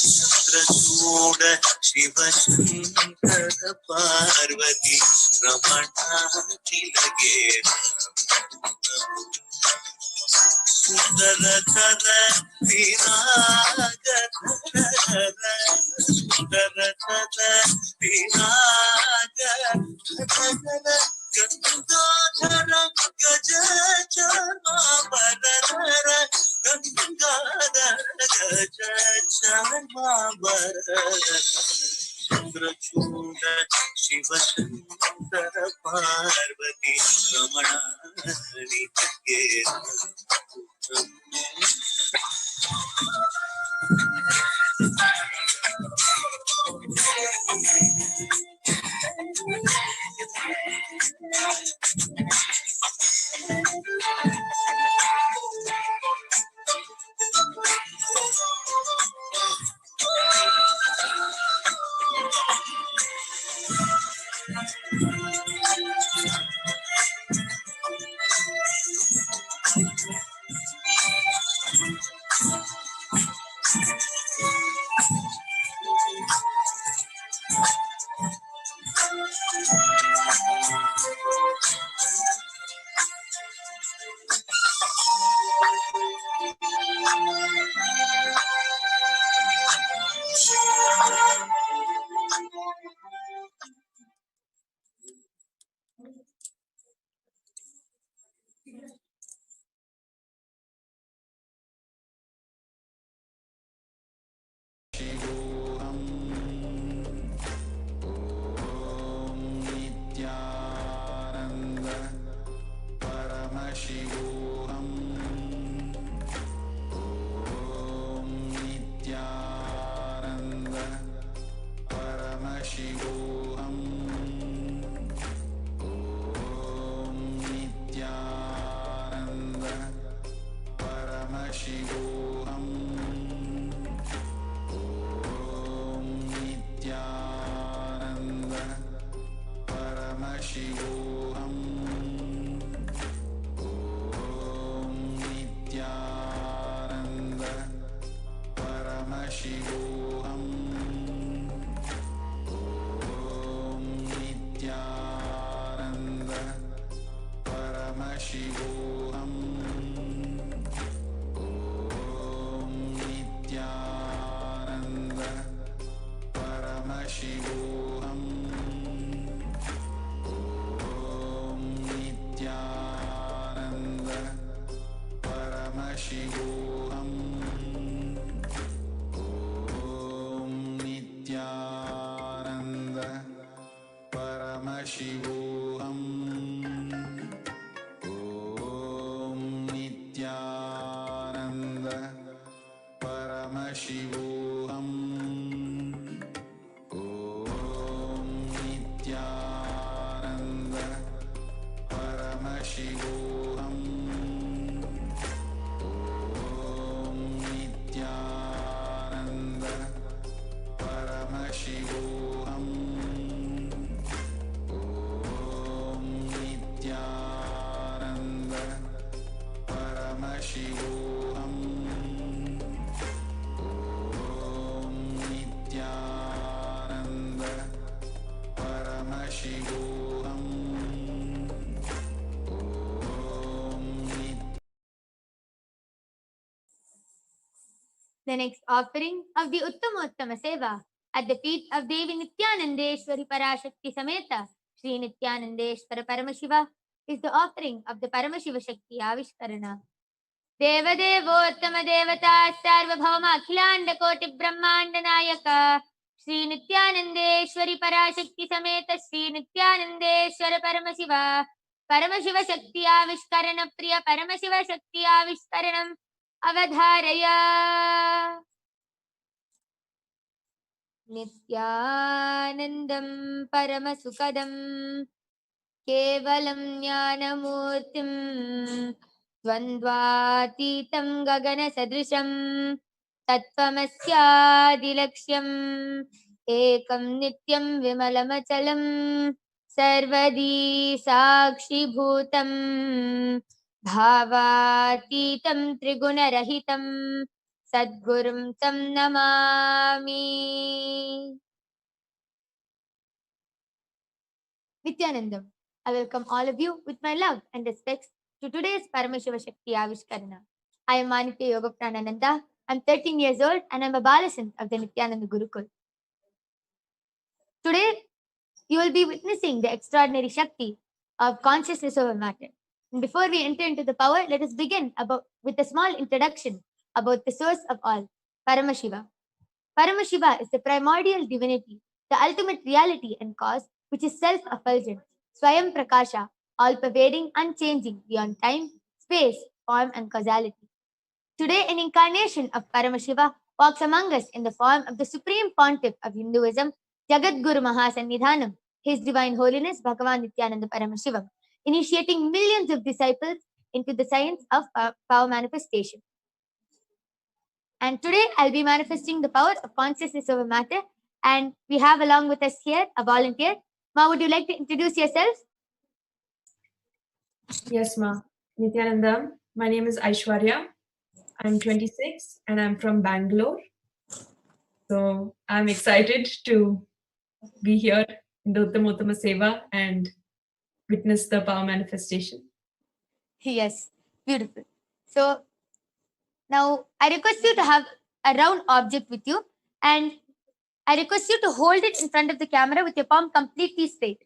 Chandrachud Shiv Shankar Parvati रमणाखिलगे सुंदरतर सुंदरतर Gangadhar गज चर्मांबर गंगाधर गज चर्मांबर Chandrachud Shiv Shankar Parvati रमणाखिलगे The next offering of the Uttamottama Seva at the feet of Devi Nityanandeshwari Parashakti Sameta Sri Nityanandeshwara Paramashiva is the offering of the Paramashiva Shakti Avishkarana. Devadevottama Devata Sarvabhauma Akhilanda Koti Brahmanda Nayaka Sri Nityanandeshwari Parashakti Sameta Sri Nityanandeshwara Paramashiva Paramashiva Shakti Avishkarana Priya Paramashiva Shakti Avishkaranam Avadharaya Nityanandam Paramasukadam Kevalam Jnanamurtim Dvandvatitam Gagana Sadrisham Tattvamasyadilaksham Ekam Nityam Vimalamachalam Sarvadi Sakshi Bhutam Bhavatitam Trigunarahitam Sadgurum Tam Namami. Nityanandam. I welcome all of you with my love and respects to today's Paramashiva Shakti Avishkarana. I am Manitya Yoga Pranananda. I'm 13 years old and I'm a Balasant of the Nityananda Gurukul. Today, you will be witnessing the extraordinary Shakti of consciousness over matter. And before we enter into the power, let us begin with a small introduction about the source of all, Paramashiva. Paramashiva is the primordial divinity, the ultimate reality and cause, which is self-effulgent, Swayam Prakasha, all-pervading, unchanging, beyond time, space, form, and causality. Today, an incarnation of Paramashiva walks among us in the form of the Supreme Pontiff of Hinduism, Jagadguru Mahasannidhanam, His Divine Holiness Bhagavan Nityananda Paramashivam, initiating millions of disciples into the science of power manifestation. And today, I'll be manifesting the power of consciousness over matter. And we have along with us here a volunteer. Ma, would you like to introduce yourself? Yes, Ma. Nityananda, my name is Aishwarya. I'm 26 and I'm from Bangalore. So I'm excited to be here in the Uttamottama Seva and witness the power manifestation. Yes, beautiful. So now I request you to have a round object with you, and I request you to hold it in front of the camera with your palm completely straight.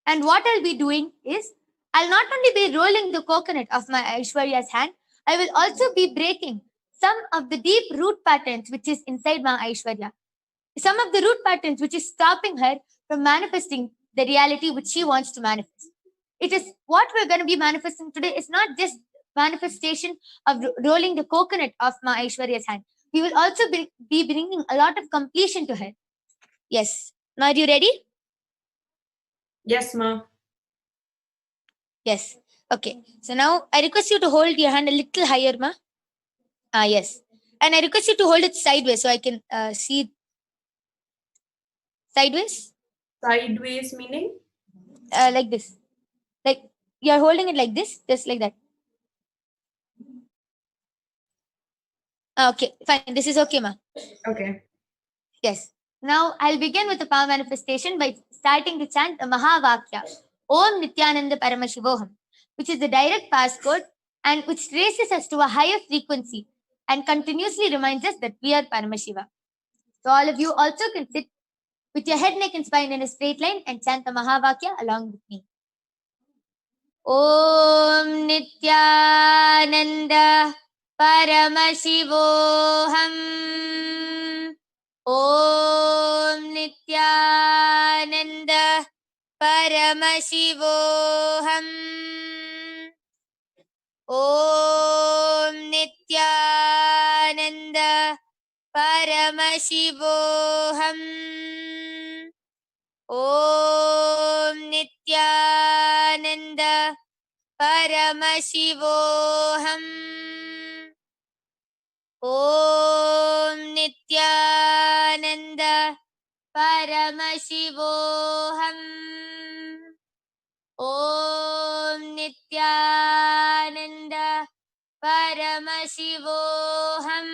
And what I'll be doing is, I'll not only be rolling the coconut of my Aishwarya's hand, I will also be breaking some of the deep root patterns which is inside my Aishwarya. Some of the root patterns which is stopping her from manifesting the reality which she wants to manifest. It is what we're going to be manifesting today is not just manifestation of rolling the coconut of my Aishwarya's hand. We will also be bringing a lot of completion to her. Yes. Now, are you ready? Yes, Ma. Yes. Okay. So now I request you to hold your hand a little higher, Ma. Yes. And I request you to hold it sideways so I can see. Sideways? Sideways meaning? Like this. Like you're holding it like this, just like that. Okay, fine. This is okay, Ma. Okay. Yes. Now I'll begin with the power manifestation by starting to chant the Mahavakya, Om Nityananda Paramashivoham, which is the direct passcode and which raises us to a higher frequency and continuously reminds us that we are Paramashiva. So all of you also can sit with your head, neck, and spine in a straight line and chant the Mahavakya along with me. Om Nityananda Paramashivoham. Om Nityananda Paramashivoham. Om Nityananda Paramashivoham. Om Nityananda Paramashivoham. Om Nityananda Paramashivoham. Om Nityananda Paramashivoham.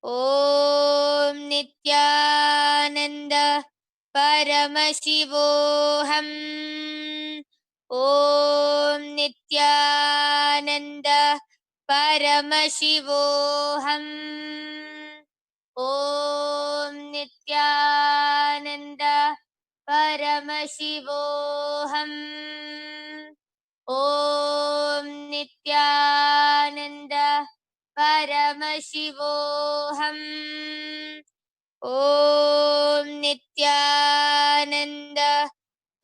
Om Nityananda Paramashivoham. Om Nityananda Paramashivoham. Om Nityananda Paramashivoham. Om Nityananda Paramashivoham. Om Nityananda Paramashivoham. Om Nityananda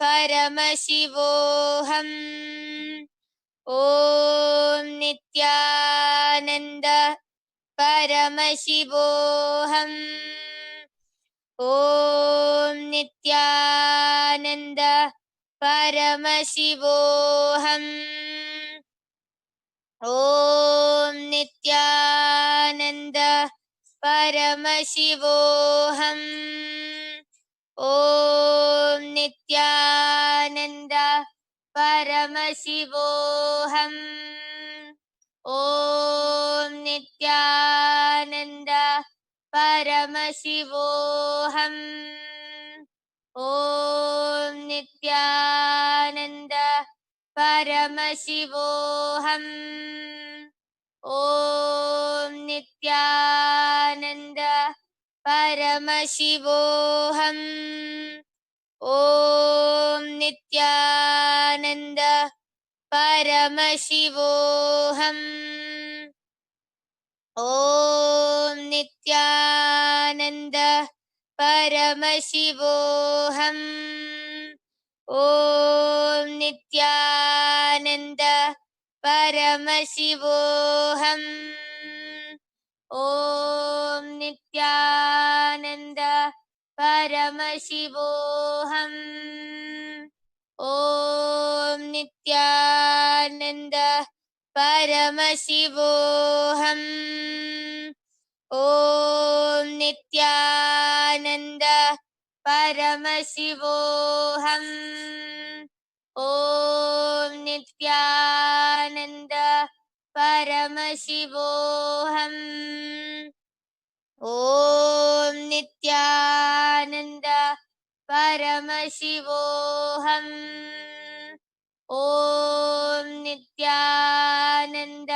Paramashivoham. Om Nityananda Paramashivoham. Om Nityananda परमशिवोऽहम् ॐ नित्यानन्द परमशिवोऽहम् ॐ नित्यानन्द परमशिवोऽहम् ॐ नित्यानन्द परमशिवोऽहम् ॐ नित्यानन्द परमशिवोऽहम् ॐ नित्यानन्द परमशिवोऽहम् ॐ नित्यानन्द परमशिवोऽहम् ॐ नित्यानन्द परमशिवोऽहम् ॐ नित्यानन्द परमशिवोऽहम् ॐ नित्यानन्द परमशिवोऽहम् ॐ नित्यानन्द परमशिवोऽहम् ॐ नित्यानन्द परमशिवोऽहम् ॐ नित्यानन्द परमशिवोऽहम् ॐ नित्यानन्द परमशिवोऽहम् ॐ नित्यानन्द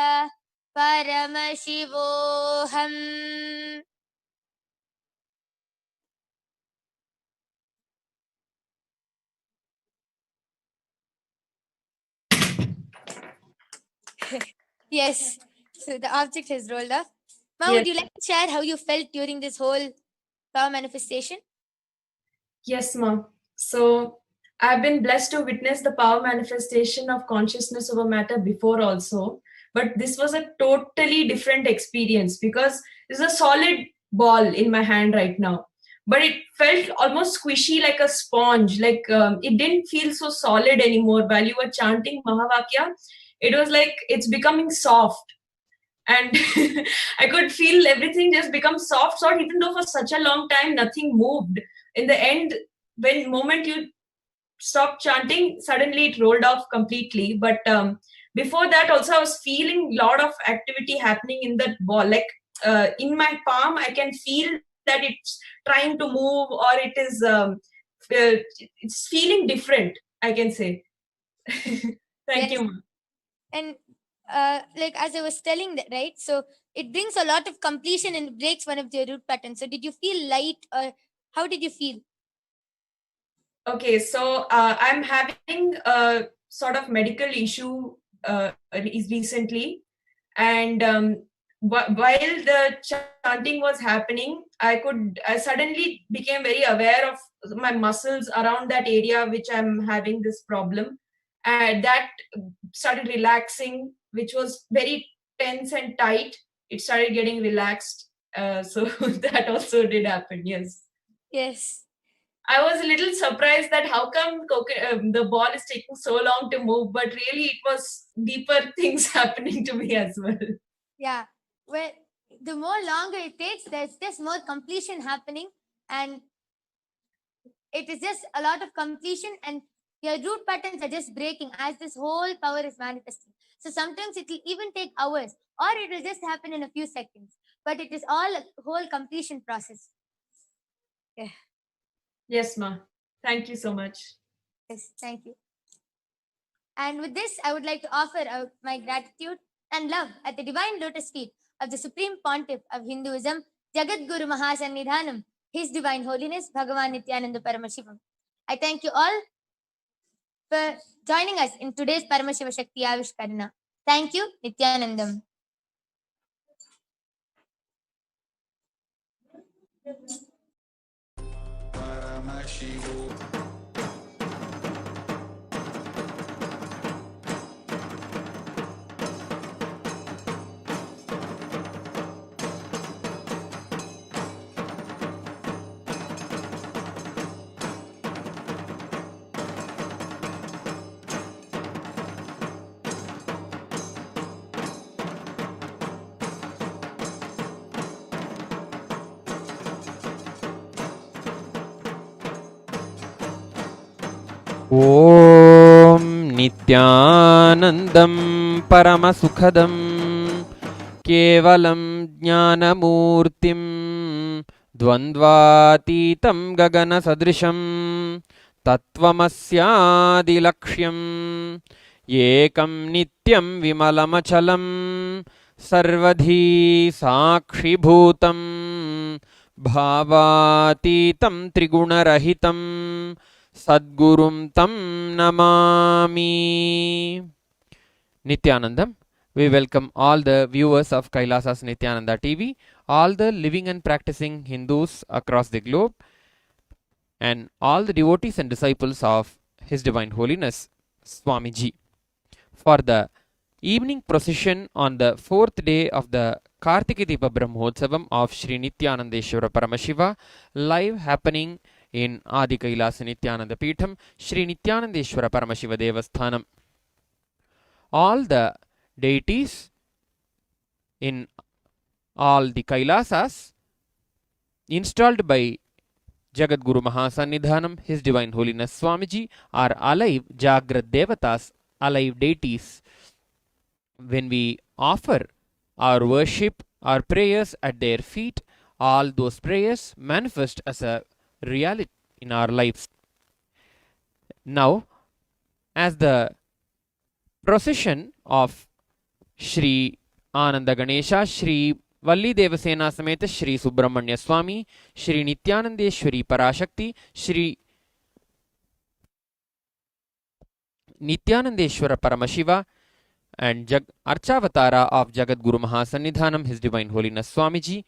परमशिवोऽहम् Yes, so the object has rolled off. Ma, Yes. would you like to share how you felt during this whole power manifestation? Yes, Ma. So I've been blessed to witness the power manifestation of consciousness over matter before also. But this was a totally different experience because there's a solid ball in my hand right now. But it felt almost squishy like a sponge. Like it didn't feel so solid anymore. While you were chanting Mahavakya, it was like it's becoming soft. And I could feel everything just become soft, even though for such a long time nothing moved. In the end, when moment you stopped chanting, suddenly it rolled off completely. But before that also I was feeling a lot of activity happening in that ball. Like in my palm, I can feel that it's trying to move, or it is it's feeling different, I can say. Thank Yes. you, Ma. And like as I was telling that, right? So it brings a lot of completion and breaks one of the root patterns. So did you feel light, or how did you feel? Okay, so I'm having a sort of medical issue recently, and while the chanting was happening, I suddenly became very aware of my muscles around that area which I'm having this problem, and that started relaxing, which was very tense and tight. It started getting relaxed, so that also did happen. Yes. Yes. I was a little surprised that how come the ball is taking so long to move, but really it was deeper things happening to me as well. Yeah. Well, the more longer it takes, there's just more completion happening, and it is just a lot of completion, and your root patterns are just breaking as this whole power is manifesting. So sometimes it will even take hours, or it will just happen in a few seconds. But it is all a whole completion process. Yeah. Yes, Ma. Thank you so much. Yes, thank you. And with this, I would like to offer out my gratitude and love at the divine lotus feet of the Supreme Pontiff of Hinduism, Jagat Guru Mahasannidhanam, His Divine Holiness Bhagavan Nityananda Paramashivam. I thank you all for joining us in today's Paramashiva Shakti Avishkarana. Thank you, Nityanandam. ॐ नित्यानन्दं परमसुखदं केवलं ज्ञानमूर्तिं द्वन्द्वातीतं गगनसदृशं तत्त्वमस्यादिलक्ष्यम् एकं नित्यं विमलमचलं सर्वधी साक्षिभूतं भावातीतं त्रिगुणरहितं सद्गुरुं तं Namami. Nityanandam. We welcome all the viewers of Kailasa's Nityananda TV, all the living and practicing Hindus across the globe, and all the devotees and disciples of His Divine Holiness Swamiji, for the evening procession on the 4th day of the Kartike Deepa Brahmotsavam of Sri Nityanandeshwara Paramashiva, live happening in Adi Kailasa Nityananda Peetham, Sri Nityanandeshwara Paramashiva Devasthanam. All the deities in all the Kailasas installed by Jagadguru Mahasannidhanam, His Divine Holiness Swamiji, are alive Jagrat Devatas, alive deities. When we offer our worship, our prayers at their feet, all those prayers manifest as a reality in our lives. Now, as the procession of Shri Ananda Ganesha, Shri Valli Devasena Sameta Shri Subramanya Swami, Shri Nityanandeshwari Parashakti, Shri Nityanandeshwara Paramashiva, and Archavatara of Jagadguru Mahasannidhanam, His Divine Holiness Swamiji,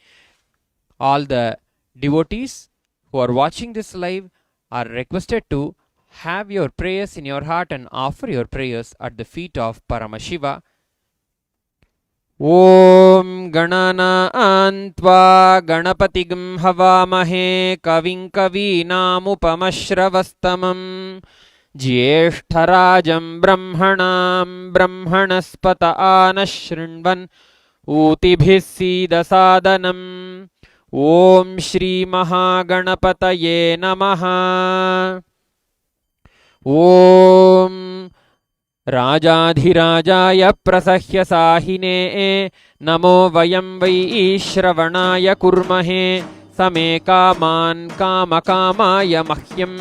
all the devotees who are watching this live are requested to have your prayers in your heart and offer your prayers at the feet of Paramashiva. Om Gananantva Ganapatigam Havamahe Kavim Kavinamupamashravastamam Jyeshtarajam Brahmanam Brahmanaspata Anashrinvan Utibhis Sidasadanam. Om Shri Mahagणपतये Namaha. Om Rajadhirajaya Prasahya Sahine Namo Vayam Vai Shravanaya Kurmahe Same Kaman Kamakamaya Mahyam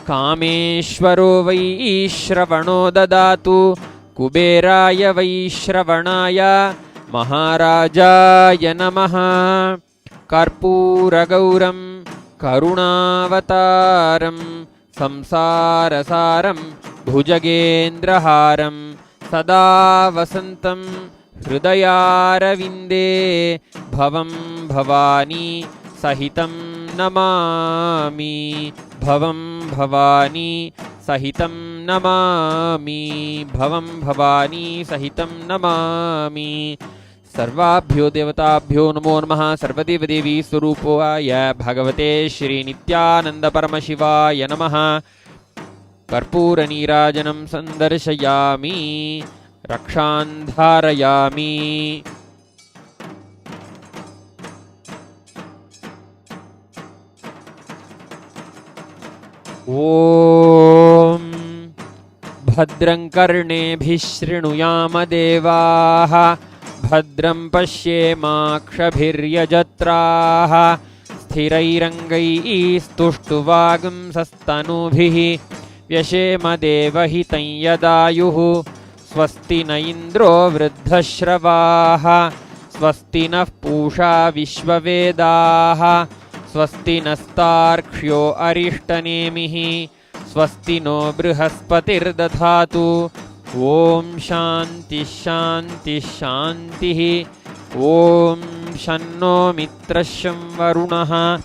Kameshwaro Vai Shravano Dadatu Kuberaya Vai Shravanaya Maharajaya Namaha. Karpuragauram Karunavataram Samsarasaram Bhujagendraharam Sada Vasantam Hridayaravinде Bhavam Bhavani Sahitam Namami. Bhavam Bhavani Sahitam Namami. Bhavam Bhavani Sahitam Namami. सर्वाभ्यो देवताभ्यो नमो नमः. सर्वदेवदेवी स्वरूपाय भगवते श्री नित्यानंद परमशिवाय नमः. कर्पूरनीराजनं संदर्शयामि, रक्षान् धारयामि. ॐ भद्रं कर्णेभिः शृणुयाम देवाः, भद्रं पश्येमाक्षभिर्यजत्राः, स्थिरैरङ्गैस्तुष्टुवागुंसस्तनूभिः व्यशेम देवहितं यदायुः. स्वस्ति न इन्द्रो वृद्धश्रवाः, स्वस्ति नः पूषा विश्ववेदाः, स्वस्ति नस्तार्क्ष्यो अरिष्टनेमिः, स्वस्ति नो बृहस्पतिर्दधातु. ॐ शान्ति शान्ति शान्तिः. ॐ शन्नो मित्रशं वरुणः,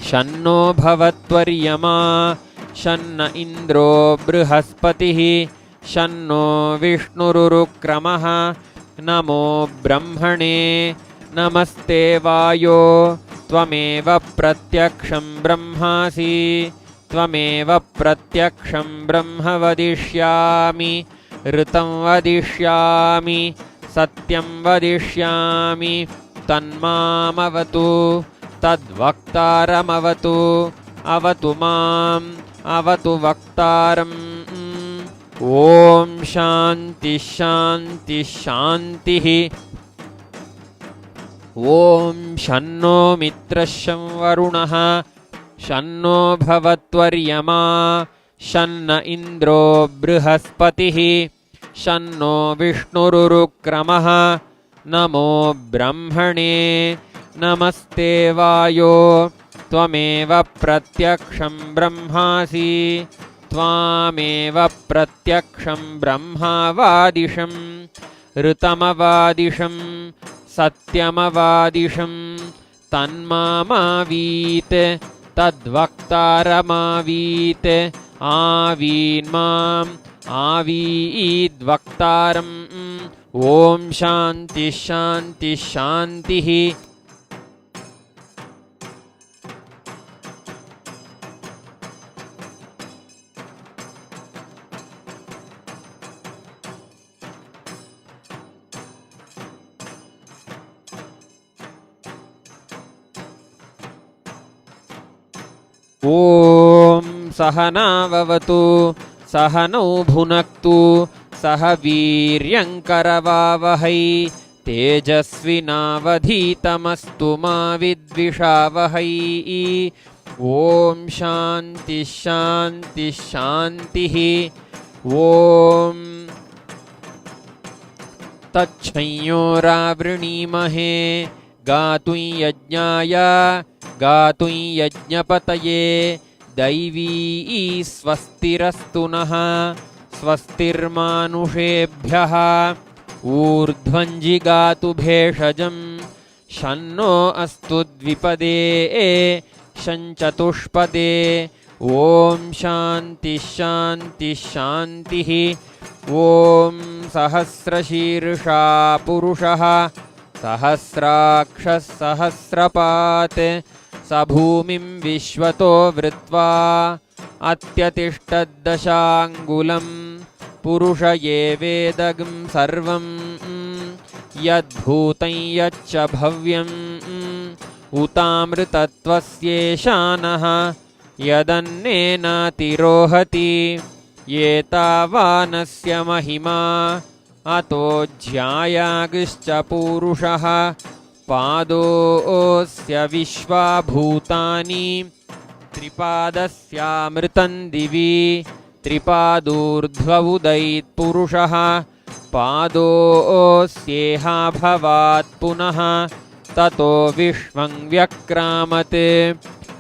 शन्नो भवत्वर्यमा, शन्न इन्द्रो बृहस्पतिः, शन्नो विष्णुरुक्रमः. नमो ब्रह्मणे नमस्ते वायो, त्वमेव प्रत्यक्षं ब्रह्मासि, त्वमेव प्रत्यक्षं ब्रह्म वदिष्यामि, ऋतं वदिष्यामि, सत्यं वदिष्यामि. तन्मामवतु, तद्वक्तारमवतु, अवतु मां, अवतु वक्तारम्। ॐ शान्ति शान्ति शान्तिः। ॐ शन्नो मित्रः शं वरुणः शन्नो भवत्वर्यमा शन्न इन्द्रो बृहस्पतिः शन्नो विष्णुरुक्रमः। नमो ब्रह्मणे नमस्ते वायो त्वमेव प्रत्यक्षं ब्रह्मासि त्वामेव प्रत्यक्षं ब्रह्मावादिशं ऋतमवादिशं सत्यमवादिशं तन्मामावीत् तद्वक्तारमावीत् आवीन्माम् आवीद्वक्तारम्। ॐ शान्ति शान्ति शान्तिः। ॐ सहनाववतु सहनौ भुनक्तु सह वीर्यङ्करवावहै तेजस्विनावधीतमस्तु मा विद्विषावहै। ॐ शान्ति शान्ति शान्तिः। ॐ तच्छंयोरावृणीमहे गातुं यज्ञाय गातुं यज्ञपतये दैवी स्वस्तिरस्तु नः स्वस्तिर्मानुषेभ्यः। ऊर्ध्वञ्जिगातु भेषजं शन्नो अस्तु द्विपदे शञ्चतुष्पदे। ॐ शान्ति शान्ति शान्तिः। ॐ सहस्रशीर्षा पुरुषः सहस्राक्षः सहस्रपात् स भूमिं विश्वतो वृत्वा अत्यतिष्ठद्दशाङ्गुलं पुरुष ये वेदगं सर्वं यद्भूतं यच्च भव्यं उतामृतत्वस्येशानः यदन्नेनातिरोहति एतावानस्य महिमा अतो ज्यायागश्च पूरुषः पादोऽस्य विश्वाभूतानि त्रिपादस्यामृतं दिवि त्रिपादूर्ध्व उदैत्पुरुषः पादोऽस्येहाभवात् पुनः ततो विश्वं व्यक्रामत्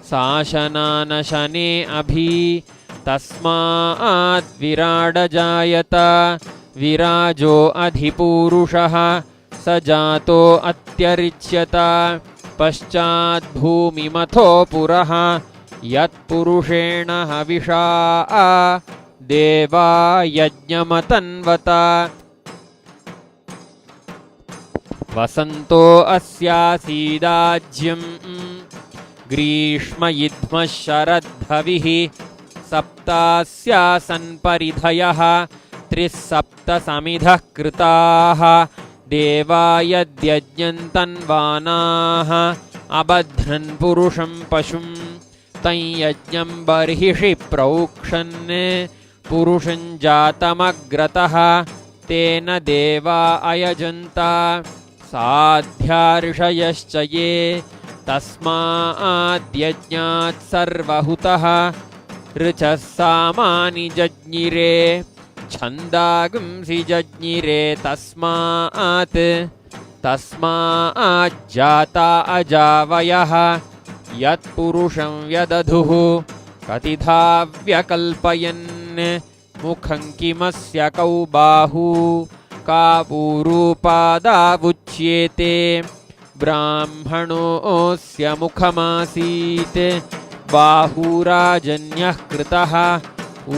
शासनानशने अभि तस्मात् विराडजायत विराजो अधिपूरुषः स जातो अत्यरिच्यत पश्चाद्भूमिमथो पुरः यत्पुरुषेण हविषा देवा यज्ञमतन्वत वसन्तो अस्यासीदाज्यं ग्रीष्मयिध्मः शरद्धविः सप्तास्यासन्परिधयः त्रिसप्तसमिधः कृताः देवा यद्यज्ञन्तन्वानाः अबध्नन् पुरुषं पशुं तं यज्ञं बर्हिषि प्रोक्षन् पुरुषं जातमग्रतः तेन देवा अयजन्त साध्या ऋषयश्च ये तस्माद्यज्ञात् सर्वहुतः ऋचः सामानि जज्ञिरे छन्दागुंसि जज्ञिरे तस्माज्जाता अजावयः यत्पुरुषं व्यदधुः कतिधा व्यकल्पयन् मुखं किमस्य कौ बाहू का पूरूपादावुच्येते ब्राह्मणोऽस्य मुखमासीत् बाहूराजन्यः कृतः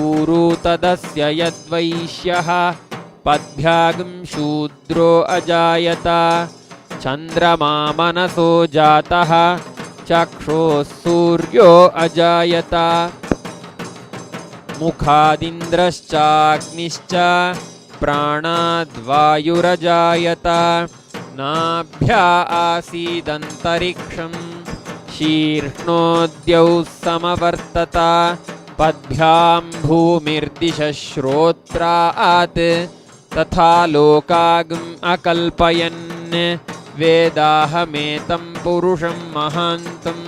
ऊरू तदस्य यद्वैश्यः पद्भ्यागं शूद्रो अजायत चन्द्रमा मनसो जातः चक्षुः सूर्यो अजायत मुखादिन्द्रश्चाग्निश्च प्राणाद्वायुरजायत नाभ्या आसीदन्तरिक्षं शीर्ष्णोद्यौ समवर्तत पद्भ्यां भूमिर्दिशः श्रोत्रात् तथा लोकागम् अकल्पयन् वेदाहमेतं पुरुषं महान्तम्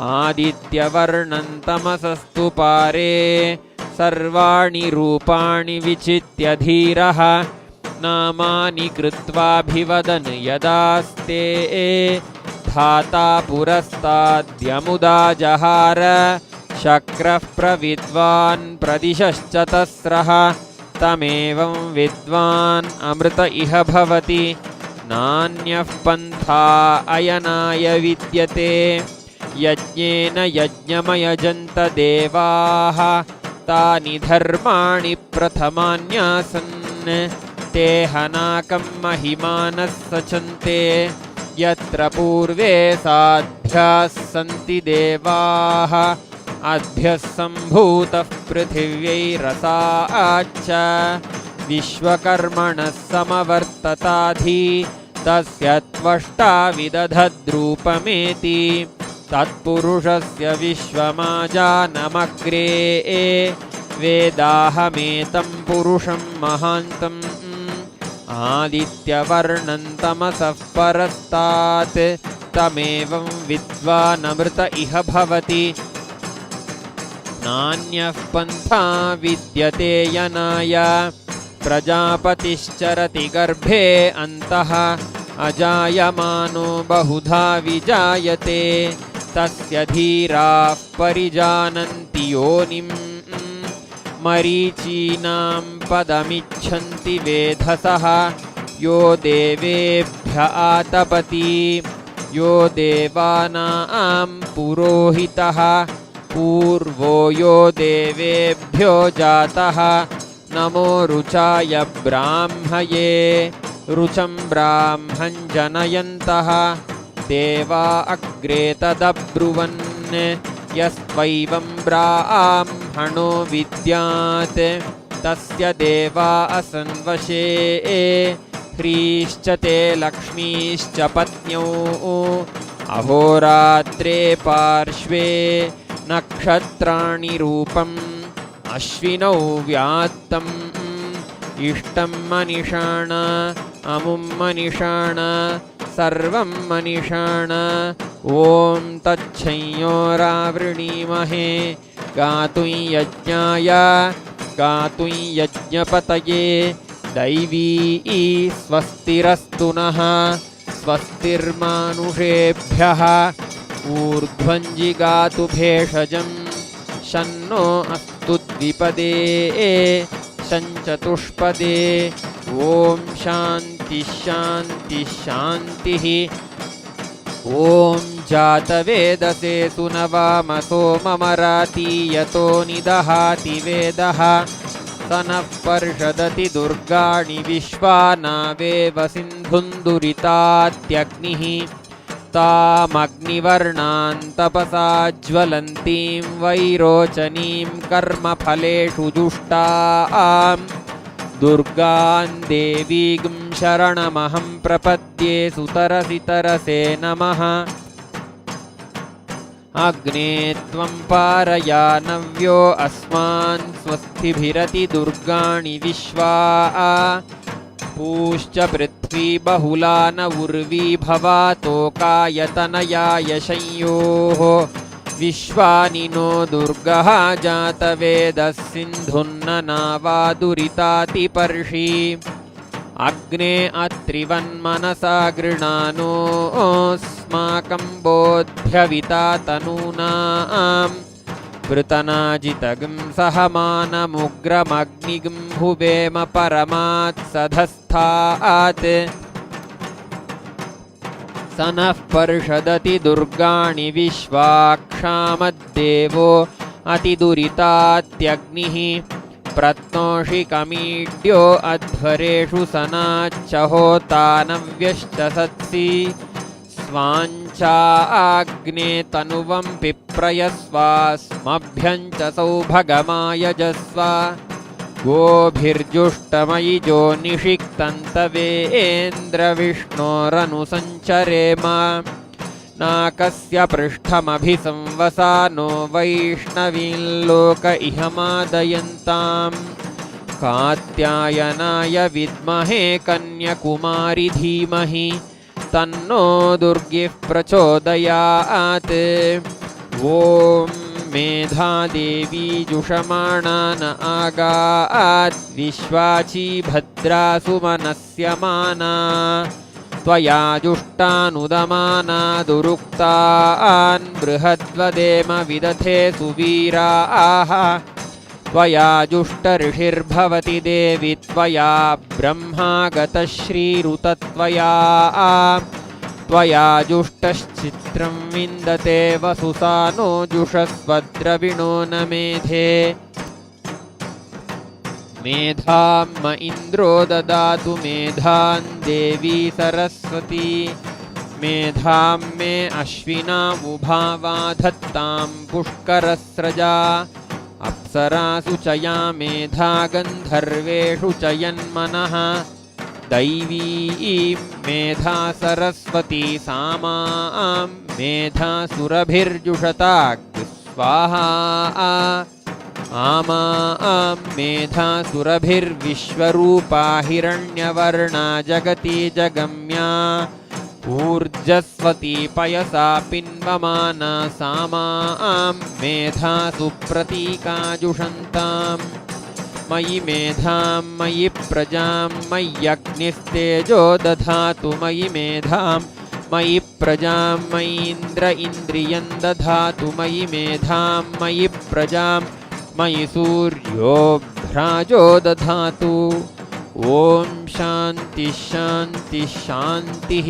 आदित्यवर्णं तमसस्तु पारे सर्वाणि रूपाणि विचित्य धीरः नामानि कृत्वाभिवदन् यदास्ते धाता पुरस्ताद्यमुदा जहार शक्रः प्रविद्वान् प्रदिशश्चतस्रः तमेवं विद्वान् अमृत इह भवति नान्यः पन्था अयनाय विद्यते यज्ञेन यज्ञमयजन्त देवाः तानि धर्माणि प्रथमान्यासन् ते हनाकं महिमानः सचन्ते यत्र पूर्वे साध्याः सन्ति देवाः अद्भ्यः सम्भूतः पृथिव्यैरसाच्च विश्वकर्मणः समवर्तताधि तस्य त्वष्टा विदधद्रूपमेति तत्पुरुषस्य विश्वमाजानमग्रे वेदाहमेतं पुरुषं महान्तम् आदित्यवर्णं तमसः परस्तात् तमेवं विद्वानमृत इह भवति नान्यः पन्था विद्यते यनाय प्रजापतिश्चरति गर्भे अन्तः अजायमानो बहुधा विजायते तस्य धीराः परिजानन्ति योनिम् मरीचीनां पदमिच्छन्ति वेधसः यो देवेभ्य आतपति यो देवानां पुरोहितः पूर्वो यो देवेभ्यो जातः नमो रुचाय ब्राह्मये रुचं ब्राह्मं जनयन्तः देवा अग्रे तदब्रुवन् यस्त्वैवं ब्राह्मणो विद्यात् तस्य देवा असन्वशे ह्रीश्च ते लक्ष्मीश्च पत्न्यौ अहोरात्रे पार्श्वे नक्षत्राणि रूपम् अश्विनौ व्यात्तम् इष्टं मनिषाण अमुं मनिषाण सर्वं मनिषाण ॐ तच्छंयोरावृणीमहे गातुं यज्ञाय गातुं यज्ञपतये दैवी स्वस्तिरस्तु नः स्वस्तिर्मानुषेभ्यः ऊर्ध्वं जिगातु भेषजं शन्नो अस्तु द्विपदे शञ्चतुष्पदे ॐ शान्तिः शान्तिः शान्तिः ॐ जातवेदसे सुनवामसो ममराति यतो निदहाति वेदः स नः पर्षदति दुर्गाणि विश्वानावेव सिन्धुन्दुरितात्यग्निः तामग्निवर्णान् तपसा ज्वलन्तीं वैरोचनीं कर्मफलेषु जुष्टाम् दुर्गां देवीं शरणमहं प्रपद्ये सुतरसि तरसे नमः अग्ने त्वं पारयानव्यो अस्मान् स्वस्तिभिरति दुर्गाणि विश्वा पूश्च पृथ्वी बहुला न उर्वी भवातोकायतनयाय संयोः विश्वानि नो दुर्गः जातवेदः सिन्धुन्ननावादुरितातिपर्षि अग्ने अत्रिवन्मनसा गृणानोऽस्माकं बोध्यविता तनूनाम् पृतनाजितगं सहमानमुग्रमग्निगं हुवेम परमात् सधस्थात् स नः पर्षदति दुर्गाणि विश्वाक्षामद्देवो अतिदुरितात्यग्निः प्रत्नोषिकमीड्यो अध्वरेषु सनाच्च होतानव्यश्च सत्सि स्वाञ्चाग्ने तनुवं पिप्रयस्वास्मभ्यं च सौभगमायजस्व गोभिर्जुष्टमयि जो निषिक्तं तवेन्द्रविष्णोरनुसञ्चरेम नाकस्य पृष्ठमभिसंवसानो वैष्णवील्लोक इहमादयन्ताम् कात्यायनाय विद्महे कन्याकुमारी धीमहि तन्नो दुर्गिः प्रचोदयात्। ॐ मेधादेवी जुषमाणान आगात् विश्वाची भद्रा सुमनस्यमाना त्वया जुष्टानुदमाना दुरुक्तान् बृहद्वदेम विदथे सुवीराः त्वया जुष्टऋषिर्भवति देवि त्वया ब्रह्मा गतश्रीरुतत्वया त्वया जुष्टश्चित्रं विन्दते वसुसानो जुषस्वद्रविणो न मेधे मेधां म इन्द्रो ददातु मेधां देवी सरस्वती मेधां मे अश्विनामुभावा धत्तां पुष्करस्रजा अप्सरासु च या मेधा गन्धर्वेषु च यन्मनः दैवी मेधा सरस्वती सामां मेधा सुरभिर्जुषताग् स्वाहा आमां मेधा सुरभिर्विश्वरूपा हिरण्यवर्णा जगति जगम्या ऊर्जस्वती पयसा पिन्वमाना सामां मेधा सुप्रतीकाजुषन्ताम् मयि मेधां मयि प्रजां मय्यग्निस्तेजो दधातु मयि मेधां मयि प्रजां मयीन्द्र इन्द्रियं दधातु मयि मेधां मयि प्रजां मयि सूर्यो भ्राजो दधातु। ॐ शान्ति शान्ति शान्तिः।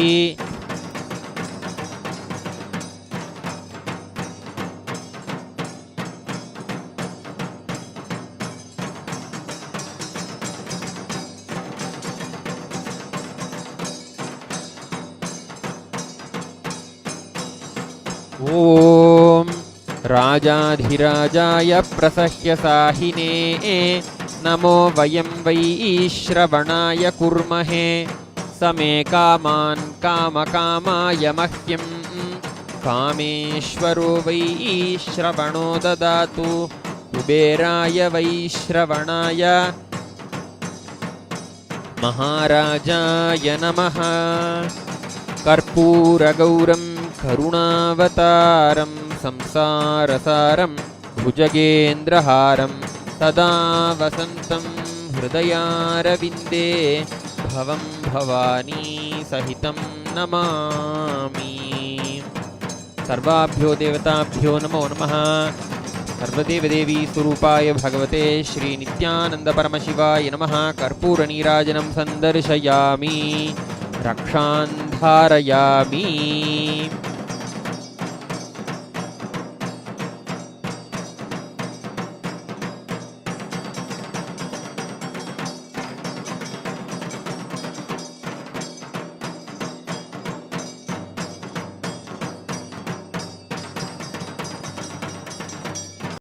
ॐ राजाधिराजाय प्रसह्यसाहिने नमो वयं वै श्रवणाय कुर्महे समे कामान् कामकामाय मह्यं कामेश्वरो वै श्रवणो ददातु कुबेराय वै श्रवणाय महाराजाय नमः। कर्पूरगौरं करुणावतारं संसारसारं भुजगेन्द्रहारं सदा वसन्तं हृदयारविन्दे भवं भवानी सहितं नमामि। सर्वाभ्यो देवताभ्यो नमो नमः। सर्वदेवदेवी स्वरूपाय भगवते श्रीनित्यानन्दपरमशिवाय नमः। कर्पूरनीराजनं सन्दर्शयामि, रक्षान् धारयामि।